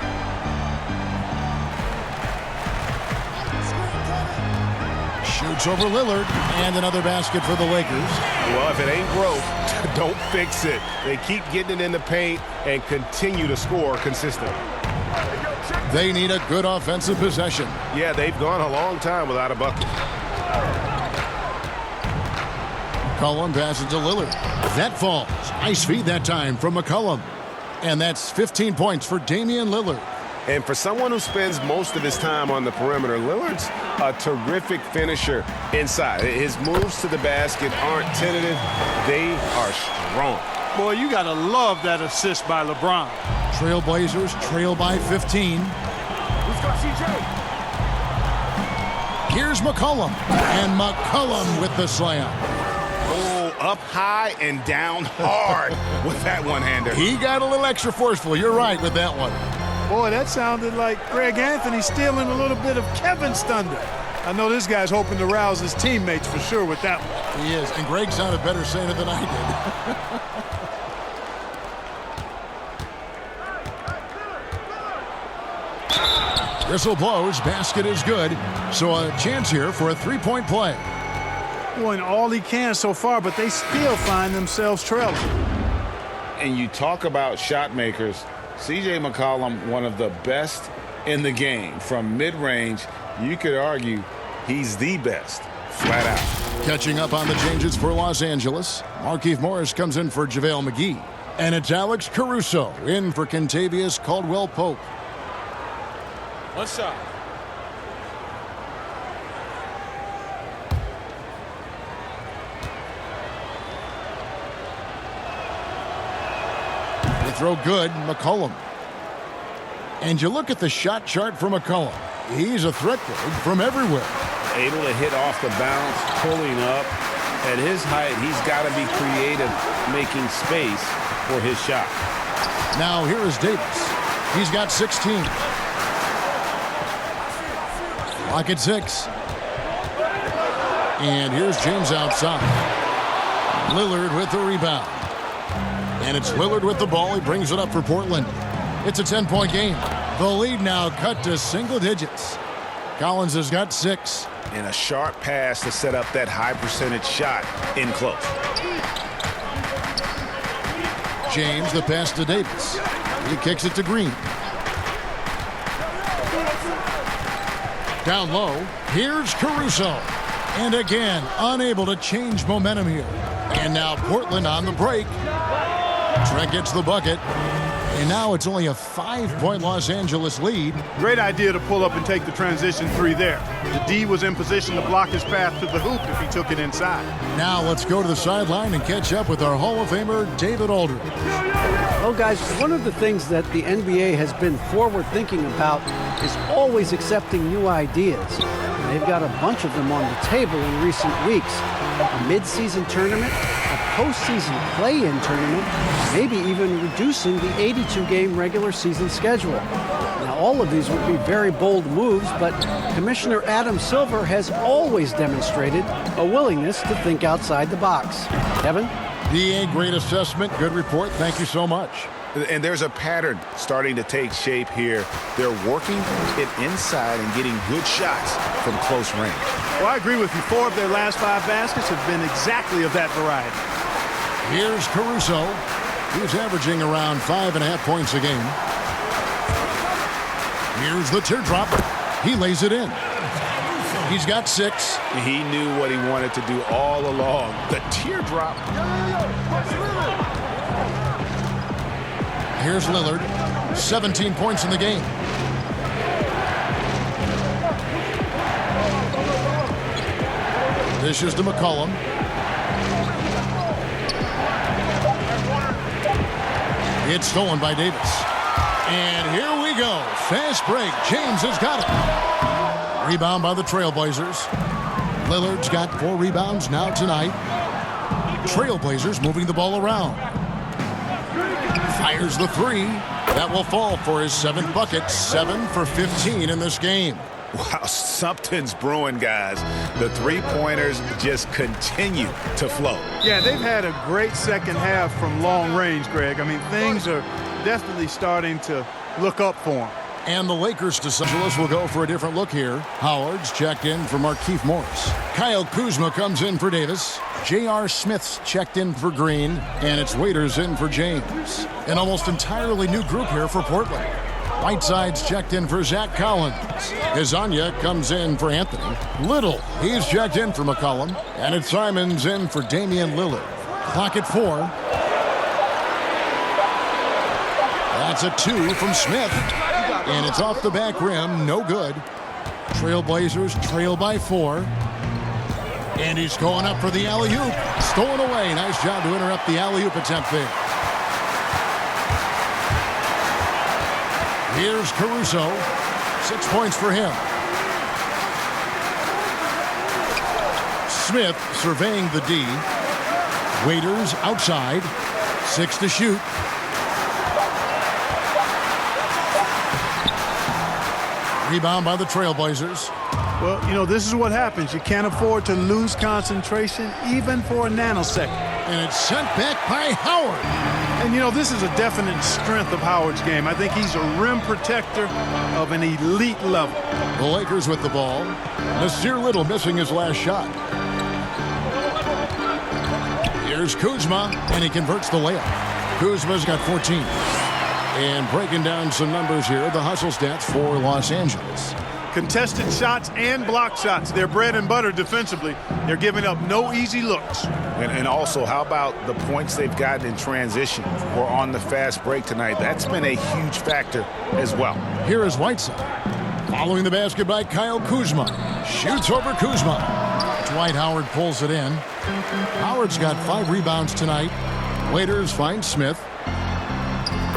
Shoots over Lillard. And another basket for the Lakers. Well, if it ain't broke, don't fix it. They keep getting it in the paint and continue to score consistently. They need a good offensive possession. Yeah, they've gone a long time without a bucket. McCollum passes to Lillard. That falls. Nice feed that time from McCollum. And that's 15 points for Damian Lillard. And for someone who spends most of his time on the perimeter, Lillard's a terrific finisher inside. His moves to the basket aren't tentative. They are strong. Boy, you got to love that assist by LeBron. Trailblazers trail by 15. Who's got CJ? Here's McCollum. And McCollum with the slam. Oh, up high and down hard with that one-hander. He got a little extra forceful. You're right with that one. Boy, that sounded like Greg Anthony stealing a little bit of Kevin's thunder. I know this guy's hoping to rouse his teammates for sure with that one. He is, and Greg sounded better saying it than I did. Whistle blows, basket is good, so a chance here for a three-point play. Doing all he can so far, but they still find themselves trailing. And you talk about shot makers. C.J. McCollum, one of the best in the game. From mid-range, you could argue he's the best, flat out. Catching up on the changes for Los Angeles, Markieff Morris comes in for JaVale McGee. And it's Alex Caruso in for Kentavious Caldwell-Pope. What's up? Throw good, McCollum. And you look at the shot chart for McCollum. He's a threat from everywhere. Able to hit off the bounce, pulling up. At his height, he's got to be creative, making space for his shot. Now here is Davis. He's got 16. Clock at 6. And here's James outside. Lillard with the rebound. And it's Lillard with the ball. He brings it up for Portland. It's a 10-point game. The lead now cut to single digits. Collins has got 6. And a sharp pass to set up that high percentage shot in close. James, the pass to Davis. He kicks it to Green. Down low, here's Caruso. And again, unable to change momentum here. And now Portland on the break. Trent gets the bucket, and now it's only a 5-point Los Angeles lead. Great idea to pull up and take the transition three there. The D was in position to block his path to the hoop if he took it inside. Now let's go to the sideline and catch up with our Hall of Famer, David Aldridge. Well, guys, one of the things that the NBA has been forward-thinking about is always accepting new ideas. They've got a bunch of them on the table in recent weeks. A mid-season tournament, a postseason play-in tournament, maybe even reducing the 82-game regular season schedule. Now, all of these would be very bold moves, but Commissioner Adam Silver has always demonstrated a willingness to think outside the box. Kevin? DA, great assessment, good report. Thank you so much. And there's a pattern starting to take shape here. They're working it inside and getting good shots from close range. Well, I agree with you. 4 of their last 5 baskets have been exactly of that variety. Here's Caruso. He's averaging around 5.5 points a game. Here's the teardrop. He lays it in. He's got 6. He knew what he wanted to do all along. The teardrop. Here's Lillard. 17 points in the game. Dishes to McCollum. It's stolen by Davis. And here we go. Fast break. James has got it. Rebound by the Trailblazers. Lillard's got 4 rebounds now tonight. Trailblazers moving the ball around. Fires the 3. That will fall for his 7th bucket. 7 for 15 in this game. Wow, something's brewing, guys. The three-pointers just continue to flow. Yeah, they've had a great second half from long range, Greg. I mean, things are definitely starting to look up for them. And the Lakers to Los Angeles will go for a different look here. Howard's checked in for Markieff Morris. Kyle Kuzma comes in for Davis. J.R. Smith's checked in for Green. And it's Waiters in for James. An almost entirely new group here for Portland. Whiteside's checked in for Zach Collins. Kazanya comes in for Anthony. Little, he's checked in for McCollum. And it's Simons in for Damian Lillard. Clock at 4. That's a 2 from Smith. And it's off the back rim, no good. Trailblazers trail by 4. And he's going up for the alley-oop. Stolen away. Nice job to interrupt the alley-oop attempt there. Here's Caruso. 6 points for him. Smith surveying the D. Waiters outside. 6 to shoot. Rebound by the Trailblazers. Well, you know, this is what happens. You can't afford to lose concentration even for a nanosecond. And it's sent back by Howard. And, you know, this is a definite strength of Howard's game. I think he's a rim protector of an elite level. The Lakers with the ball. Nasir Little missing his last shot. Here's Kuzma, and he converts the layup. Kuzma's got 14. And breaking down some numbers here, the hustle stats for Los Angeles. Contested shots and block shots. They're bread and butter defensively. They're giving up no easy looks. And also, how about the points they've gotten in transition or on the fast break tonight? That's been a huge factor as well. Here is Whiteside. Following the basket by Kyle Kuzma. Shoots over Kuzma. Dwight Howard pulls it in. Howard's got 5 rebounds tonight. Waiters find Smith.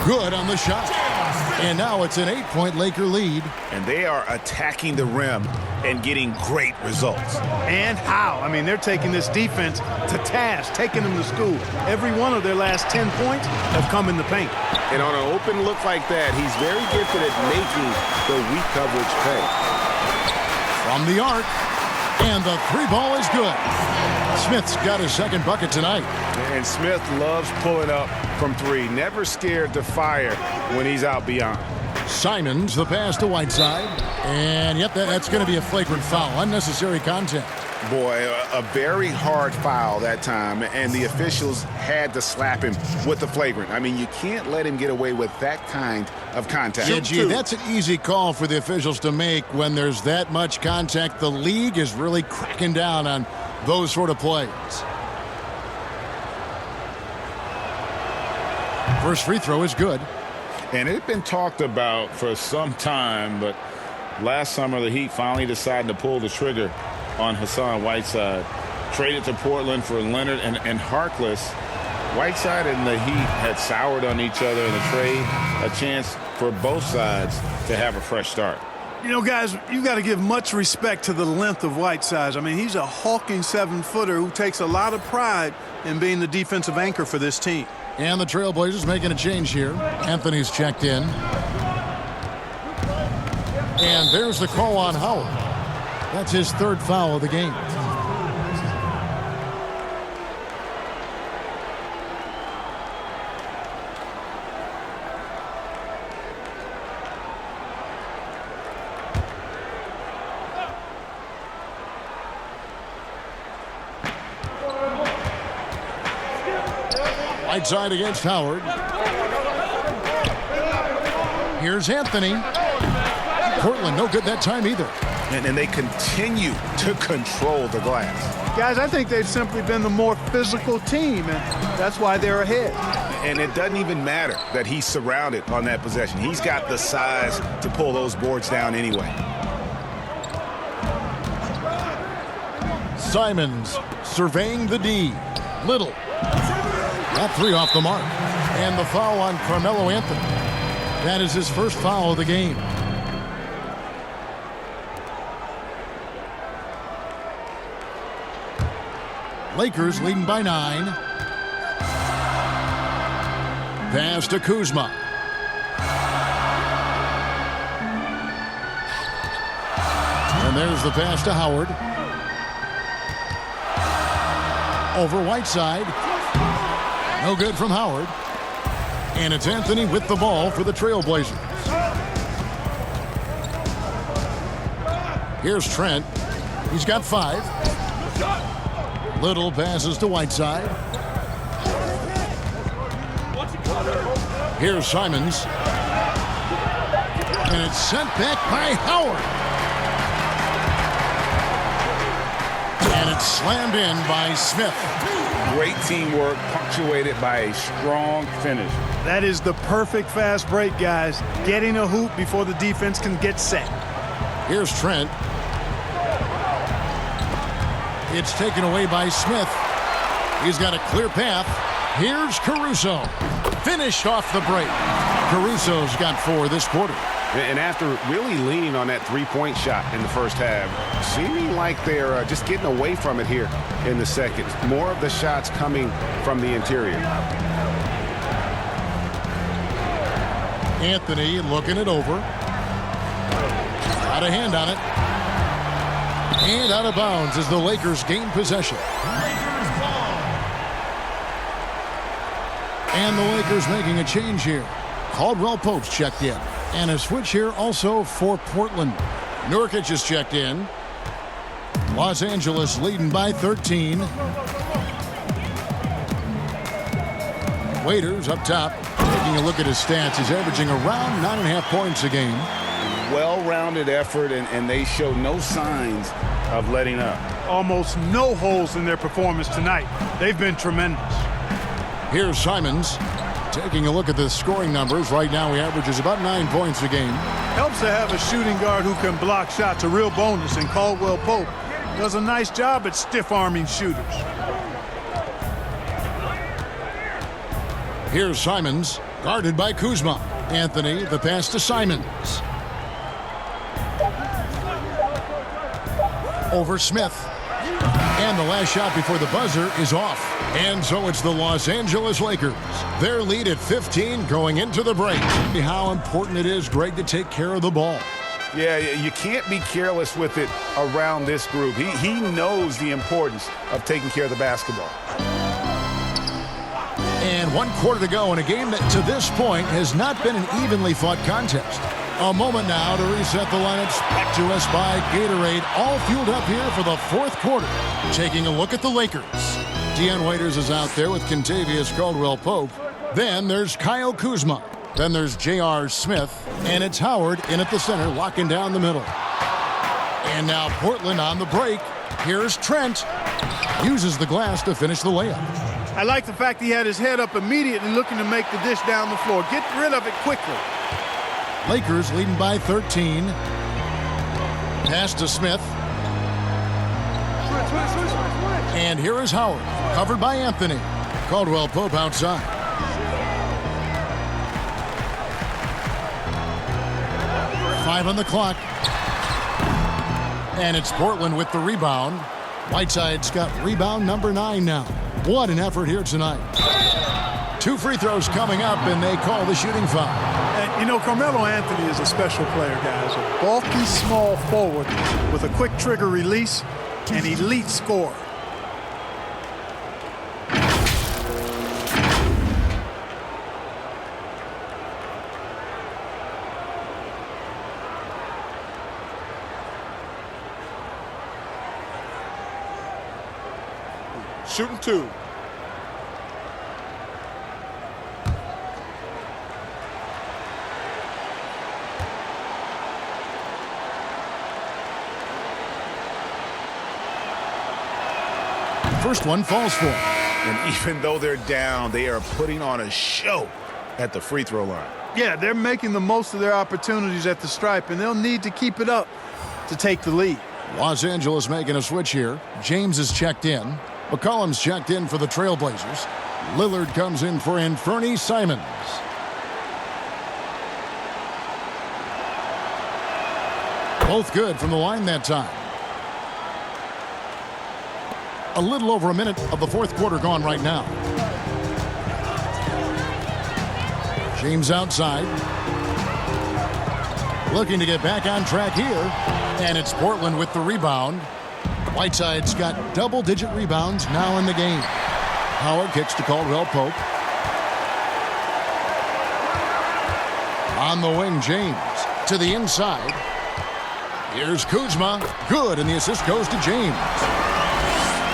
Good on the shot. And now it's an 8-point Laker lead. And they are attacking the rim and getting great results. And how? I mean, they're taking this defense to task, taking them to school. Every one of their last 10 points have come in the paint. And on an open look like that, he's very gifted at making the weak coverage pay. From the arc. And the 3 ball is good. Smith's got his second bucket tonight. And Smith loves pulling up from 3. Never scared to fire when he's out beyond. Simons, the pass to Whiteside. And yep, that's going to be a flagrant foul. Unnecessary contact. Boy, a very hard foul that time, and the officials had to slap him with the flagrant. I mean, you can't let him get away with that kind of contact. Yeah, gee, that's an easy call for the officials to make when there's that much contact. The league is really cracking down on those sort of plays. First free throw is good. And it's been talked about for some time, but last summer the Heat finally decided to pull the trigger on Hassan Whiteside. Traded to Portland for Leonard and Harkless. Whiteside and the Heat had soured on each other in the trade. A chance for both sides to have a fresh start. You know, guys, you've got to give much respect to the length of Whiteside. I mean, he's a hulking 7-footer who takes a lot of pride in being the defensive anchor for this team. And the Trailblazers making a change here. Anthony's checked in. And there's the call on Howard. That's his 3rd foul of the game. Whiteside against Howard. Here's Anthony. Portland no good that time either. And they continue to control the glass. Guys, I think they've simply been the more physical team, and that's why they're ahead. And it doesn't even matter that he's surrounded on that possession. He's got the size to pull those boards down anyway. Simons surveying the D. Little. That 3 off the mark. And the foul on Carmelo Anthony. That is his first foul of the game. Lakers leading by 9. Pass to Kuzma. And there's the pass to Howard. Over Whiteside. No good from Howard. And it's Anthony with the ball for the Trailblazers. Here's Trent. He's got 5. Little passes to Whiteside. Here's Simons. And it's sent back by Howard. And it's slammed in by Smith. Great teamwork, punctuated by a strong finish. That is the perfect fast break, guys. Getting a hoop before the defense can get set. Here's Trent. It's taken away by Smith. He's got a clear path. Here's Caruso. Finished off the break. Caruso's got 4 this quarter. And after really leaning on that three-point shot in the first half, seeming like they're just getting away from it here in the second. More of the shots coming from the interior. Anthony looking it over. Got a hand on it. And out of bounds as the Lakers gain possession. And the Lakers making a change here. Caldwell Pope's checked in. And a switch here also for Portland. Nurkic is checked in. Los Angeles leading by 13. Waiters up top. Taking a look at his stats, he's averaging around 9.5 points a game. Well-rounded effort, and they show no signs of letting up. Almost no holes in their performance tonight. They've been tremendous. Here's Simons. Taking a look at the scoring numbers, right now he averages about 9 points a game. Helps to have a shooting guard who can block shots, a real bonus, and Caldwell Pope does a nice job at stiff-arming shooters. Here's Simons, guarded by Kuzma. Anthony, the pass to Simons. Over Smith. And the last shot before the buzzer is off. And so it's the Los Angeles Lakers. Their lead at 15 going into the break. How important it is, Greg, to take care of the ball. Yeah, you can't be careless with it around this group. He knows the importance of taking care of the basketball. And 1 quarter to go in a game that to this point has not been an evenly fought contest. A moment now to reset the lineups. Brought to us by Gatorade. All fueled up here for the 4th quarter. Taking a look at the Lakers. Dion Waiters is out there with Kentavious Caldwell-Pope. Then there's Kyle Kuzma. Then there's J.R. Smith. And it's Howard in at the center, locking down the middle. And now Portland on the break. Here's Trent. Uses the glass to finish the layup. I like the fact he had his head up immediately looking to make the dish down the floor. Get rid of it quickly. Lakers leading by 13. Pass to Smith. And here is Howard, covered by Anthony. Caldwell Pope outside. Five on the clock. And it's Portland with the rebound. Whiteside's got rebound number 9 now. What an effort here tonight. 2 free throws coming up, and they call the shooting foul. And, you know, Carmelo Anthony is a special player, guys. A bulky, small forward with a quick trigger release, an elite scorer. Shooting 2. First one falls for him. And even though they're down, they are putting on a show at the free throw line. Yeah, they're making the most of their opportunities at the stripe, and they'll need to keep it up to take the lead. Los Angeles making a switch here. James is checked in. McCollum's checked in for the Trailblazers. Lillard comes in for Anthony Simons. Both good from the line that time. A little over a minute of the 4th quarter gone right now. James outside. Looking to get back on track here. And it's Portland with the rebound. Whiteside's got double-digit rebounds now in the game. Howard kicks to Caldwell Pope. On the wing, James to the inside. Here's Kuzma. Good, and the assist goes to James.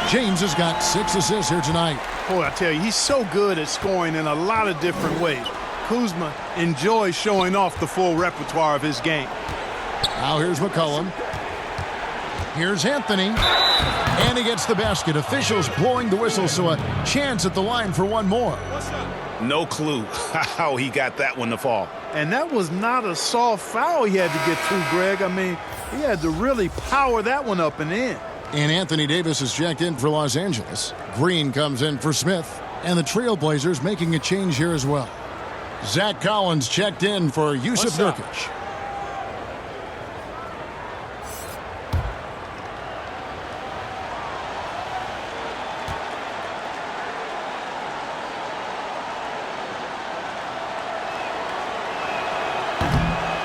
James has got 6 assists here tonight. Boy, I tell you, he's so good at scoring in a lot of different ways. Kuzma enjoys showing off the full repertoire of his game. Now here's McCollum. Here's Anthony. And he gets the basket. Officials blowing the whistle, so a chance at the line for one more. No clue how he got that one to fall. And that was not a soft foul he had to get through, Greg. I mean, he had to really power that one up and in. And Anthony Davis is checked in for Los Angeles. Green comes in for Smith. And the Trailblazers making a change here as well. Zach Collins checked in for Yusuf Nurkic.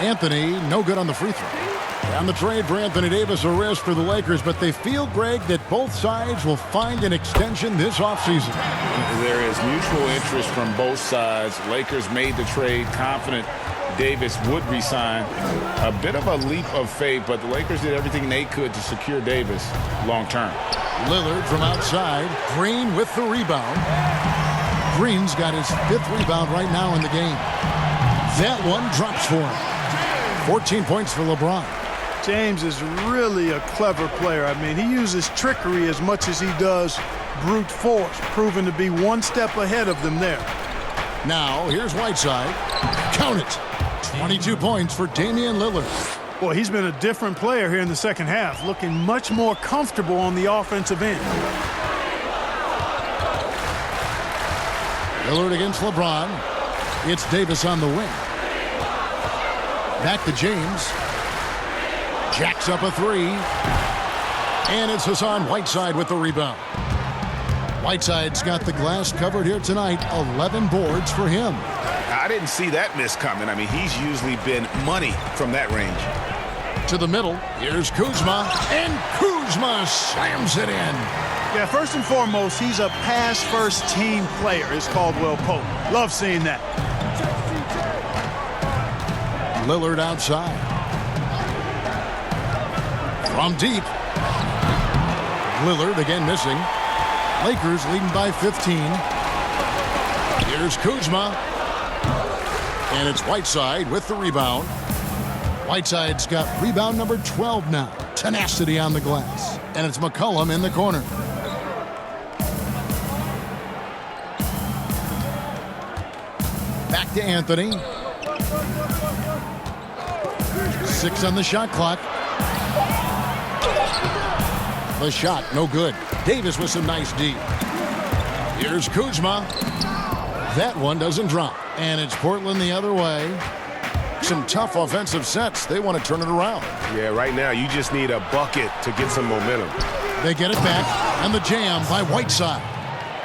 Anthony, no good on the free throw. And the trade for Anthony Davis, a risk for the Lakers, but they feel, Greg, that both sides will find an extension this offseason. There is mutual interest from both sides. Lakers made the trade confident Davis would resign. A bit of a leap of faith, but the Lakers did everything they could to secure Davis long term. Lillard from outside. Green with the rebound. Green's got his 5th rebound right now in the game. That one drops for him. 14 points for LeBron. James is really a clever player. I mean, he uses trickery as much as he does brute force, proving to be one step ahead of them there. Now, here's Whiteside. Count it. 22 points for Damian Lillard. Boy, he's been a different player here in the second half, looking much more comfortable on the offensive end. Lillard against LeBron. It's Davis on the wing. Back to James. Jacks up a 3. And it's Hassan Whiteside with the rebound. Whiteside's got the glass covered here tonight. 11 boards for him. I didn't see that miss coming. I mean, he's usually been money from that range. To the middle. Here's Kuzma. And Kuzma slams it in. Yeah, first and foremost, he's a pass-first team player, is Caldwell Pope. Love seeing that. Lillard outside. From deep. Lillard again missing. Lakers leading by 15. Here's Kuzma. And it's Whiteside with the rebound. Whiteside's got rebound number 12 now. Tenacity on the glass. And it's McCollum in the corner. Back to Anthony. 6 on the shot clock. The shot, no good. Davis with some nice D. Here's Kuzma. That one doesn't drop. And it's Portland the other way. Some tough offensive sets. They want to turn it around. Yeah, right now you just need a bucket to get some momentum. They get it back. And the jam by Whiteside.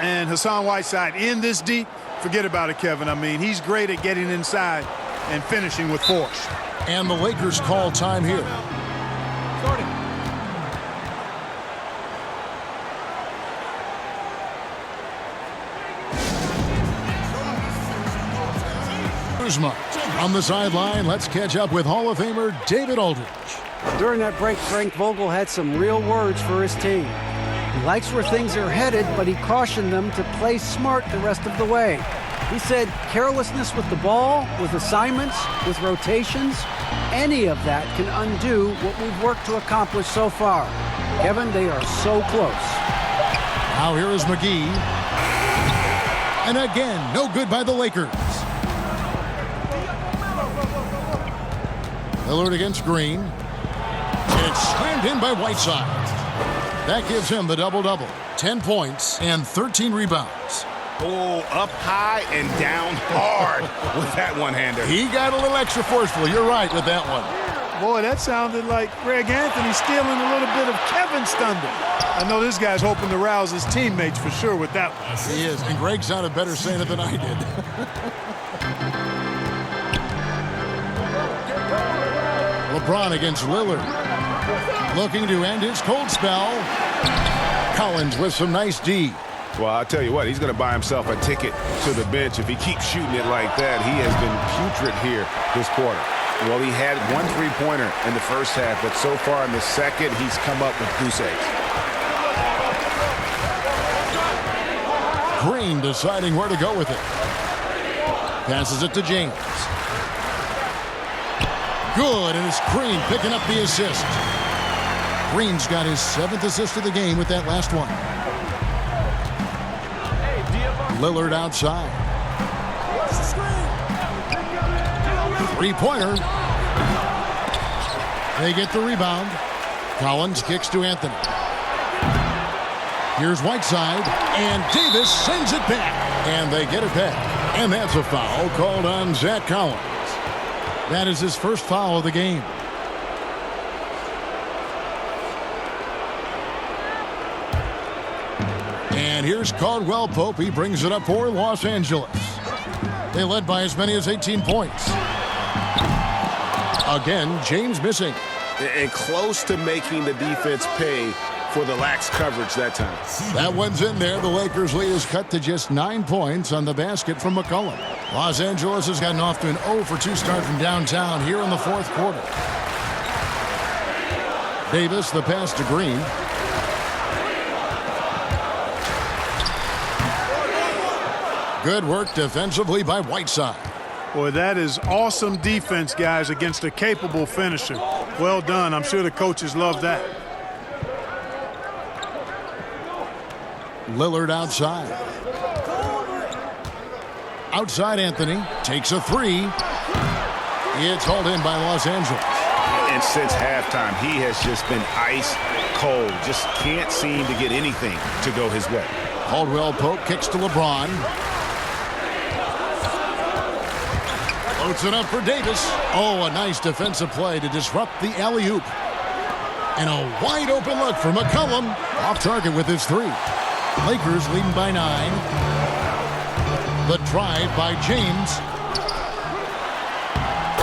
And Hassan Whiteside in this deep. Forget about it, Kevin. I mean, he's great at getting inside and finishing with force. And the Lakers call time here. Kuzma on the sideline. Let's catch up with Hall of Famer David Aldridge. During that break, Frank Vogel had some real words for his team. He likes where things are headed, but he cautioned them to play smart the rest of the way. He said carelessness with the ball, with assignments, with rotations, any of that can undo what we've worked to accomplish so far. Kevin, they are so close. Now here is McGee. And again, no good by the Lakers. Lillard against Green. And it's slammed in by Whiteside. That gives him the double-double. 10 points and 13 rebounds. Oh, up high and down hard with that one-hander. He got a little extra forceful. You're right with that one. Boy, that sounded like Greg Anthony stealing a little bit of Kevin's thunder. I know this guy's hoping to rouse his teammates for sure with that one. He is, and Greg sounded better saying it than I did. LeBron against Lillard. Looking to end his cold spell. Collins with some nice D. Well, I'll tell you what, he's going to buy himself a ticket to the bench. If he keeps shooting it like that, he has been putrid here this quarter. Well, he had one three-pointer in the first half, but so far in the second, he's come up with goose eggs. Green deciding where to go with it. Passes it to James. Good, and it's Green picking up the assist. Green's got his 7th assist of the game with that last one. Lillard outside. Three-pointer. They get the rebound. Collins kicks to Anthony. Here's Whiteside, and Davis sends it back. And they get it back. And that's a foul called on Zach Collins. That is his first foul of the game. And here's Caldwell Pope. He brings it up for Los Angeles. They led by as many as 18 points. Again, James missing. And close to making the defense pay for the lax coverage that time. That one's in there. The Lakers' lead is cut to just 9 points on the basket from McCollum. Los Angeles has gotten off to an 0 for 2 start from downtown here in the 4th quarter. Davis, the pass to Green. Good work defensively by Whiteside. Boy, that is awesome defense, guys, against a capable finisher. Well done. I'm sure the coaches love that. Lillard outside. Outside Anthony. Takes a 3. It's hauled in by Los Angeles. And since halftime, he has just been ice cold. Just can't seem to get anything to go his way. Caldwell Pope kicks to LeBron. Floats it up for Davis. Oh, a nice defensive play to disrupt the alley-oop. And a wide open look for McCollum. Off target with his 3. Lakers leading by 9. The drive by James.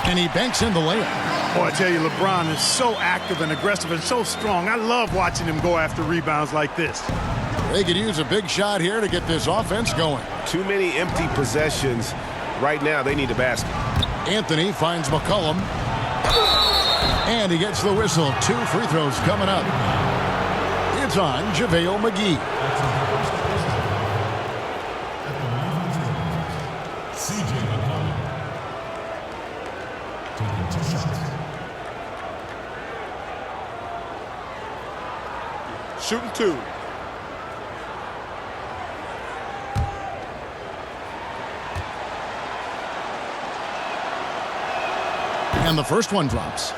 And he banks in the layup. Boy, I tell you, LeBron is so active and aggressive and so strong. I love watching him go after rebounds like this. They could use a big shot here to get this offense going. Too many empty possessions. Right now, they need a basket. Anthony finds McCollum. And he gets the whistle. 2 free throws coming up. It's on JaVale McGee. Shooting 2. And the first one drops.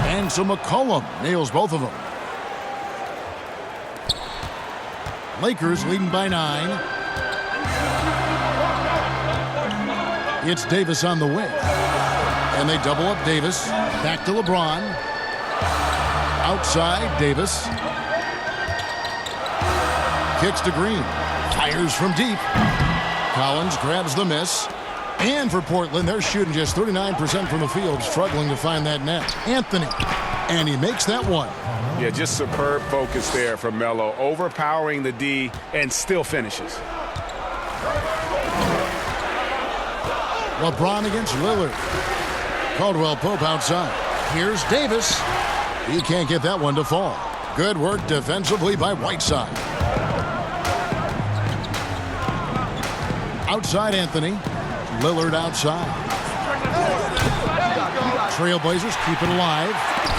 And so McCollum nails both of them. Lakers leading by 9. It's Davis on the wing. And they double up Davis. Back to LeBron. Outside, Davis. Kicks to Green. Fires from deep. Collins grabs the miss. And for Portland, they're shooting just 39% from the field, struggling to find that net. Anthony. And he makes that one. Yeah, just superb focus there from Melo. Overpowering the D and still finishes. LeBron against Lillard. Caldwell Pope outside. Here's Davis. He can't get that one to fall. Good work defensively by Whiteside. Outside Anthony. Lillard outside. Trailblazers keep it alive.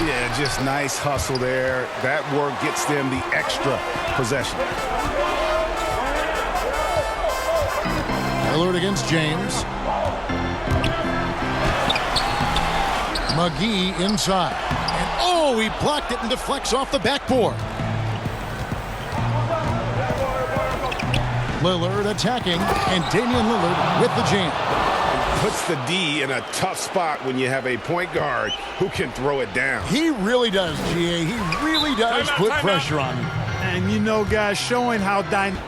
Yeah, just nice hustle there. That work gets them the extra possession. Lillard against James. McGee inside. And oh, he blocked it and deflects off the backboard. Lillard attacking, and Damian Lillard with the jam. Puts the D in a tough spot when you have a point guard who can throw it down. He really does, GA. He really does put pressure on him. And you know, guys, showing how dynamic.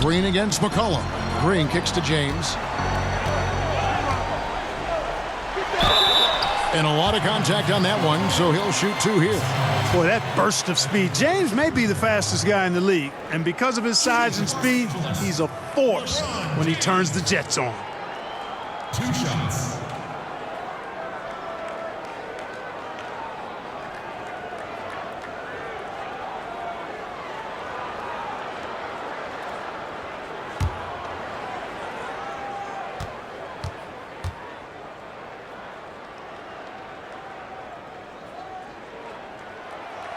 Green against McCollum. Green kicks to James. And a lot of contact on that one, so he'll shoot 2 here. Boy, that burst of speed. James may be the fastest guy in the league, and because of his size and speed, he's a force when he turns the jets on. 2 shots.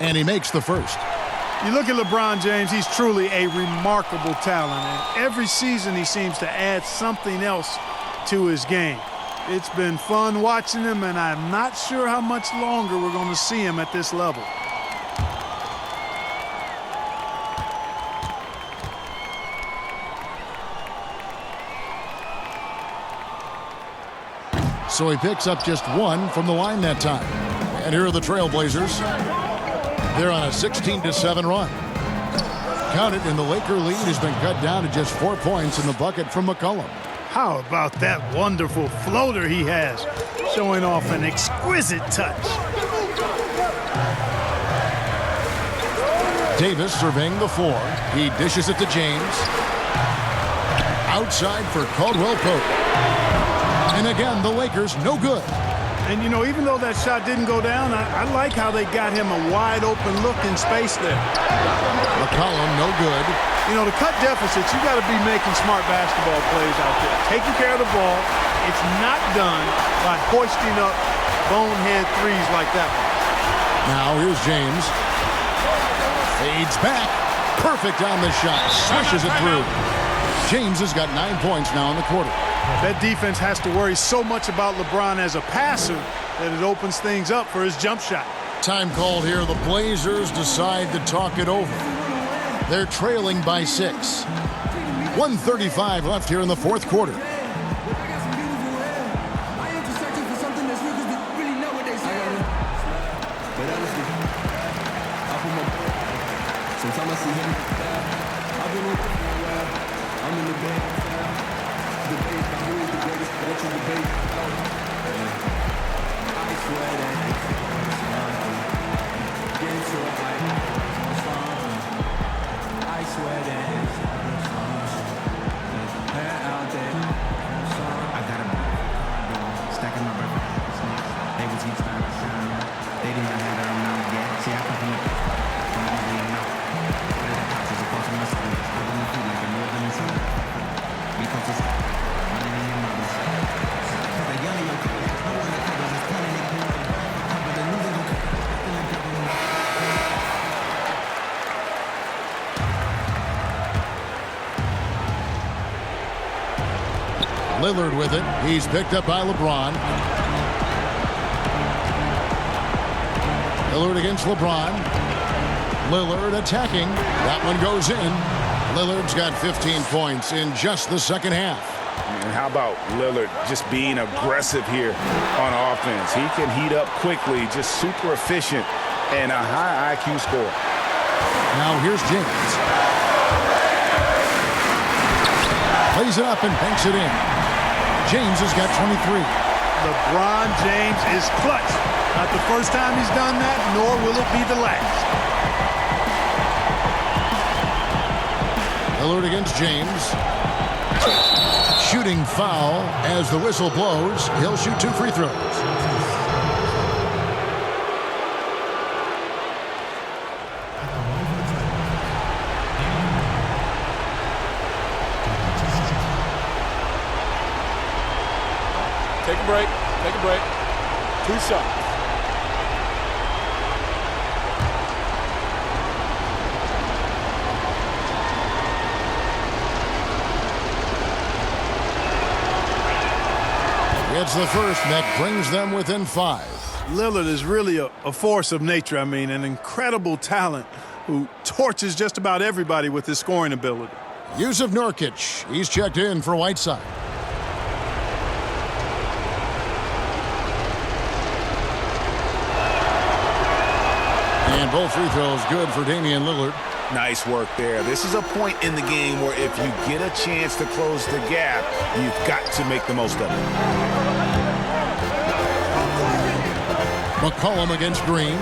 And he makes the first. You look at LeBron James, he's truly a remarkable talent. And every season he seems to add something else to his game. It's been fun watching him, and I'm not sure how much longer we're going to see him at this level. So he picks up just 1 from the line that time. And here are the Trailblazers. They're on a 16-7 run. Count it, and the Laker lead has been cut down to just 4 points in the bucket from McCollum. How about that wonderful floater he has, showing off an exquisite touch. Davis surveying the floor. He dishes it to James. Outside for Caldwell Pope. And again, the Lakers no good. And, you know, even though that shot didn't go down, I like how they got him a wide-open look in space there. McCollum, no good. You know, to cut deficits, you got to be making smart basketball plays out there. Taking care of the ball. It's not done by hoisting up bonehead threes like that one. Now here's James. Fades back. Perfect on the shot. Swishes it through. James has got 9 points now in the quarter. That defense has to worry so much about LeBron as a passer that it opens things up for his jump shot. Time called here. The Blazers decide to talk it over. They're trailing by 6. 1:35 left here in the fourth quarter. Lillard with it. He's picked up by LeBron. Lillard against LeBron. Lillard attacking. That one goes in. Lillard's got 15 points in just the second half. And how about Lillard just being aggressive here on offense? He can heat up quickly, just super efficient, and a high IQ score. Now here's James. Plays it up and banks it in. James has got 23. LeBron James is clutch. Not the first time he's done that, nor will it be the last. Lillard against James. Shooting foul as the whistle blows. He'll shoot 2 free throws. Take a break. Take a break. 2 shots. It's the first that brings them within 5. Lillard is really a force of nature. I mean, an incredible talent who torches just about everybody with his scoring ability. Yusuf Nurkic. He's checked in for Whiteside. And both free throws good for Damian Lillard. Nice work there. This is a point in the game where if you get a chance to close the gap, you've got to make the most of it. McCollum against Green.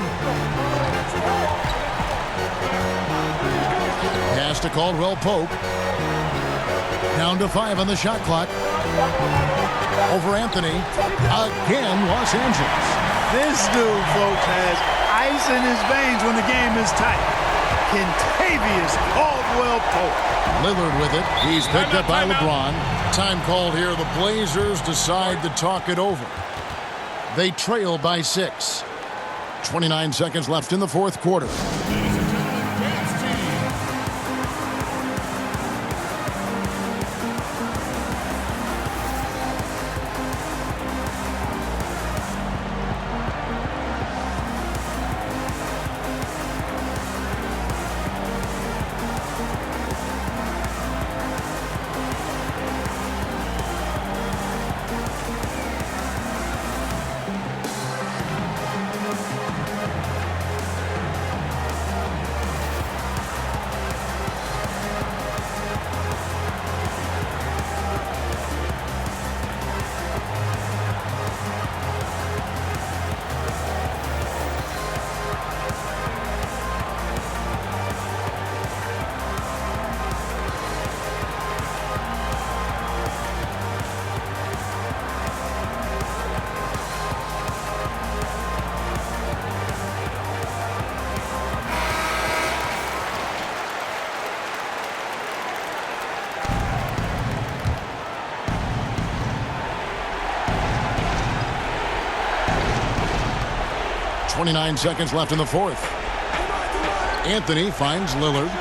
Pass to Caldwell Pope. Down to 5 on the shot clock. Over Anthony. Again, Los Angeles. This dude, folks, has ice in his veins when the game is tight. Kentavious Caldwell Pope. Lillard with it. He's picked up by LeBron. Time called here. The Blazers decide to talk it over. They trail by 6. 29 seconds left in the fourth quarter. .29 seconds left in the fourth. Anthony finds Lillard.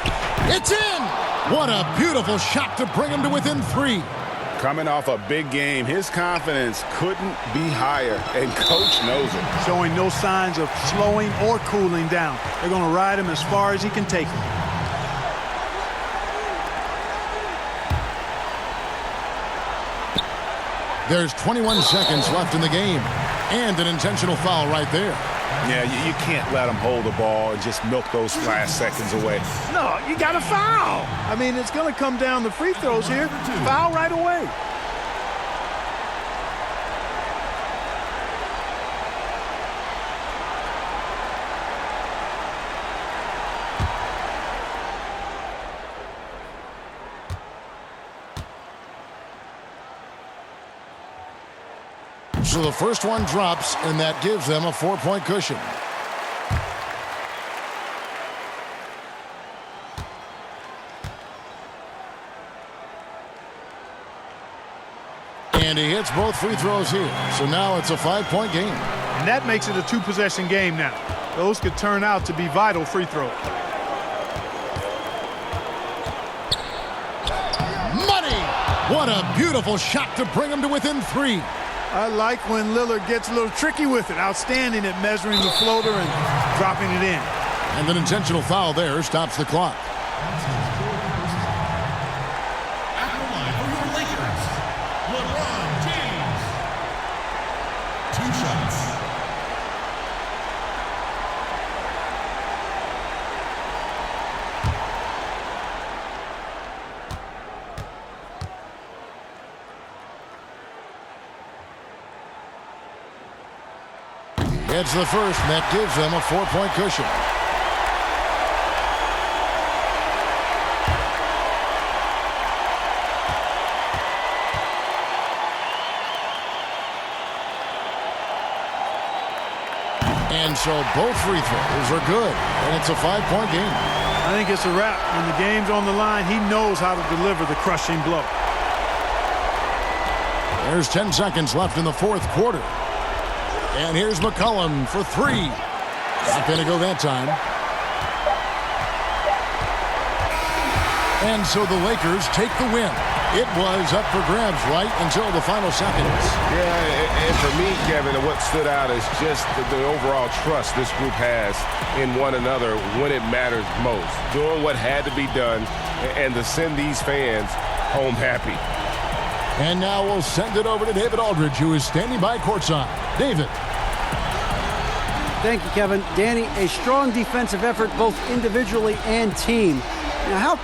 It's in! What a beautiful shot to bring him to within 3. Coming off a big game, his confidence couldn't be higher, and Coach knows it. Showing no signs of slowing or cooling down. They're going to ride him as far as he can take him. There's 21 seconds left in the game, and an intentional foul right there. Yeah, you can't let them hold the ball and just milk those last seconds away. No, you got to foul. I mean, it's going to come down to free throws here. Foul right away. So the first one drops, and that gives them a 4-point cushion. And he hits both free throws here. So now it's a 5-point game. And that makes it a 2-possession game now. Those could turn out to be vital free throws. Money! What a beautiful shot to bring him to within 3. I like when Lillard gets a little tricky with it. Outstanding at measuring the floater and dropping it in. And an intentional foul there stops the clock. At the line for your Lakers, LeBron James. 2 shots. It's the first, and that gives them a 4-point cushion. And so both free throws are good, and it's a 5-point game. I think it's a wrap. When the game's on the line, he knows how to deliver the crushing blow. There's 10 seconds left in the fourth quarter. And here's McCollum for 3. Not going to go that time. And so the Lakers take the win. It was up for grabs right until the final seconds. Yeah, and for me, Kevin, what stood out is just the overall trust this group has in one another when it matters most. Doing what had to be done and to send these fans home happy. And now we'll send it over to David Aldridge, who is standing by courtside. David. Thank you, Kevin. Danny, a strong defensive effort both individually and team. Now, how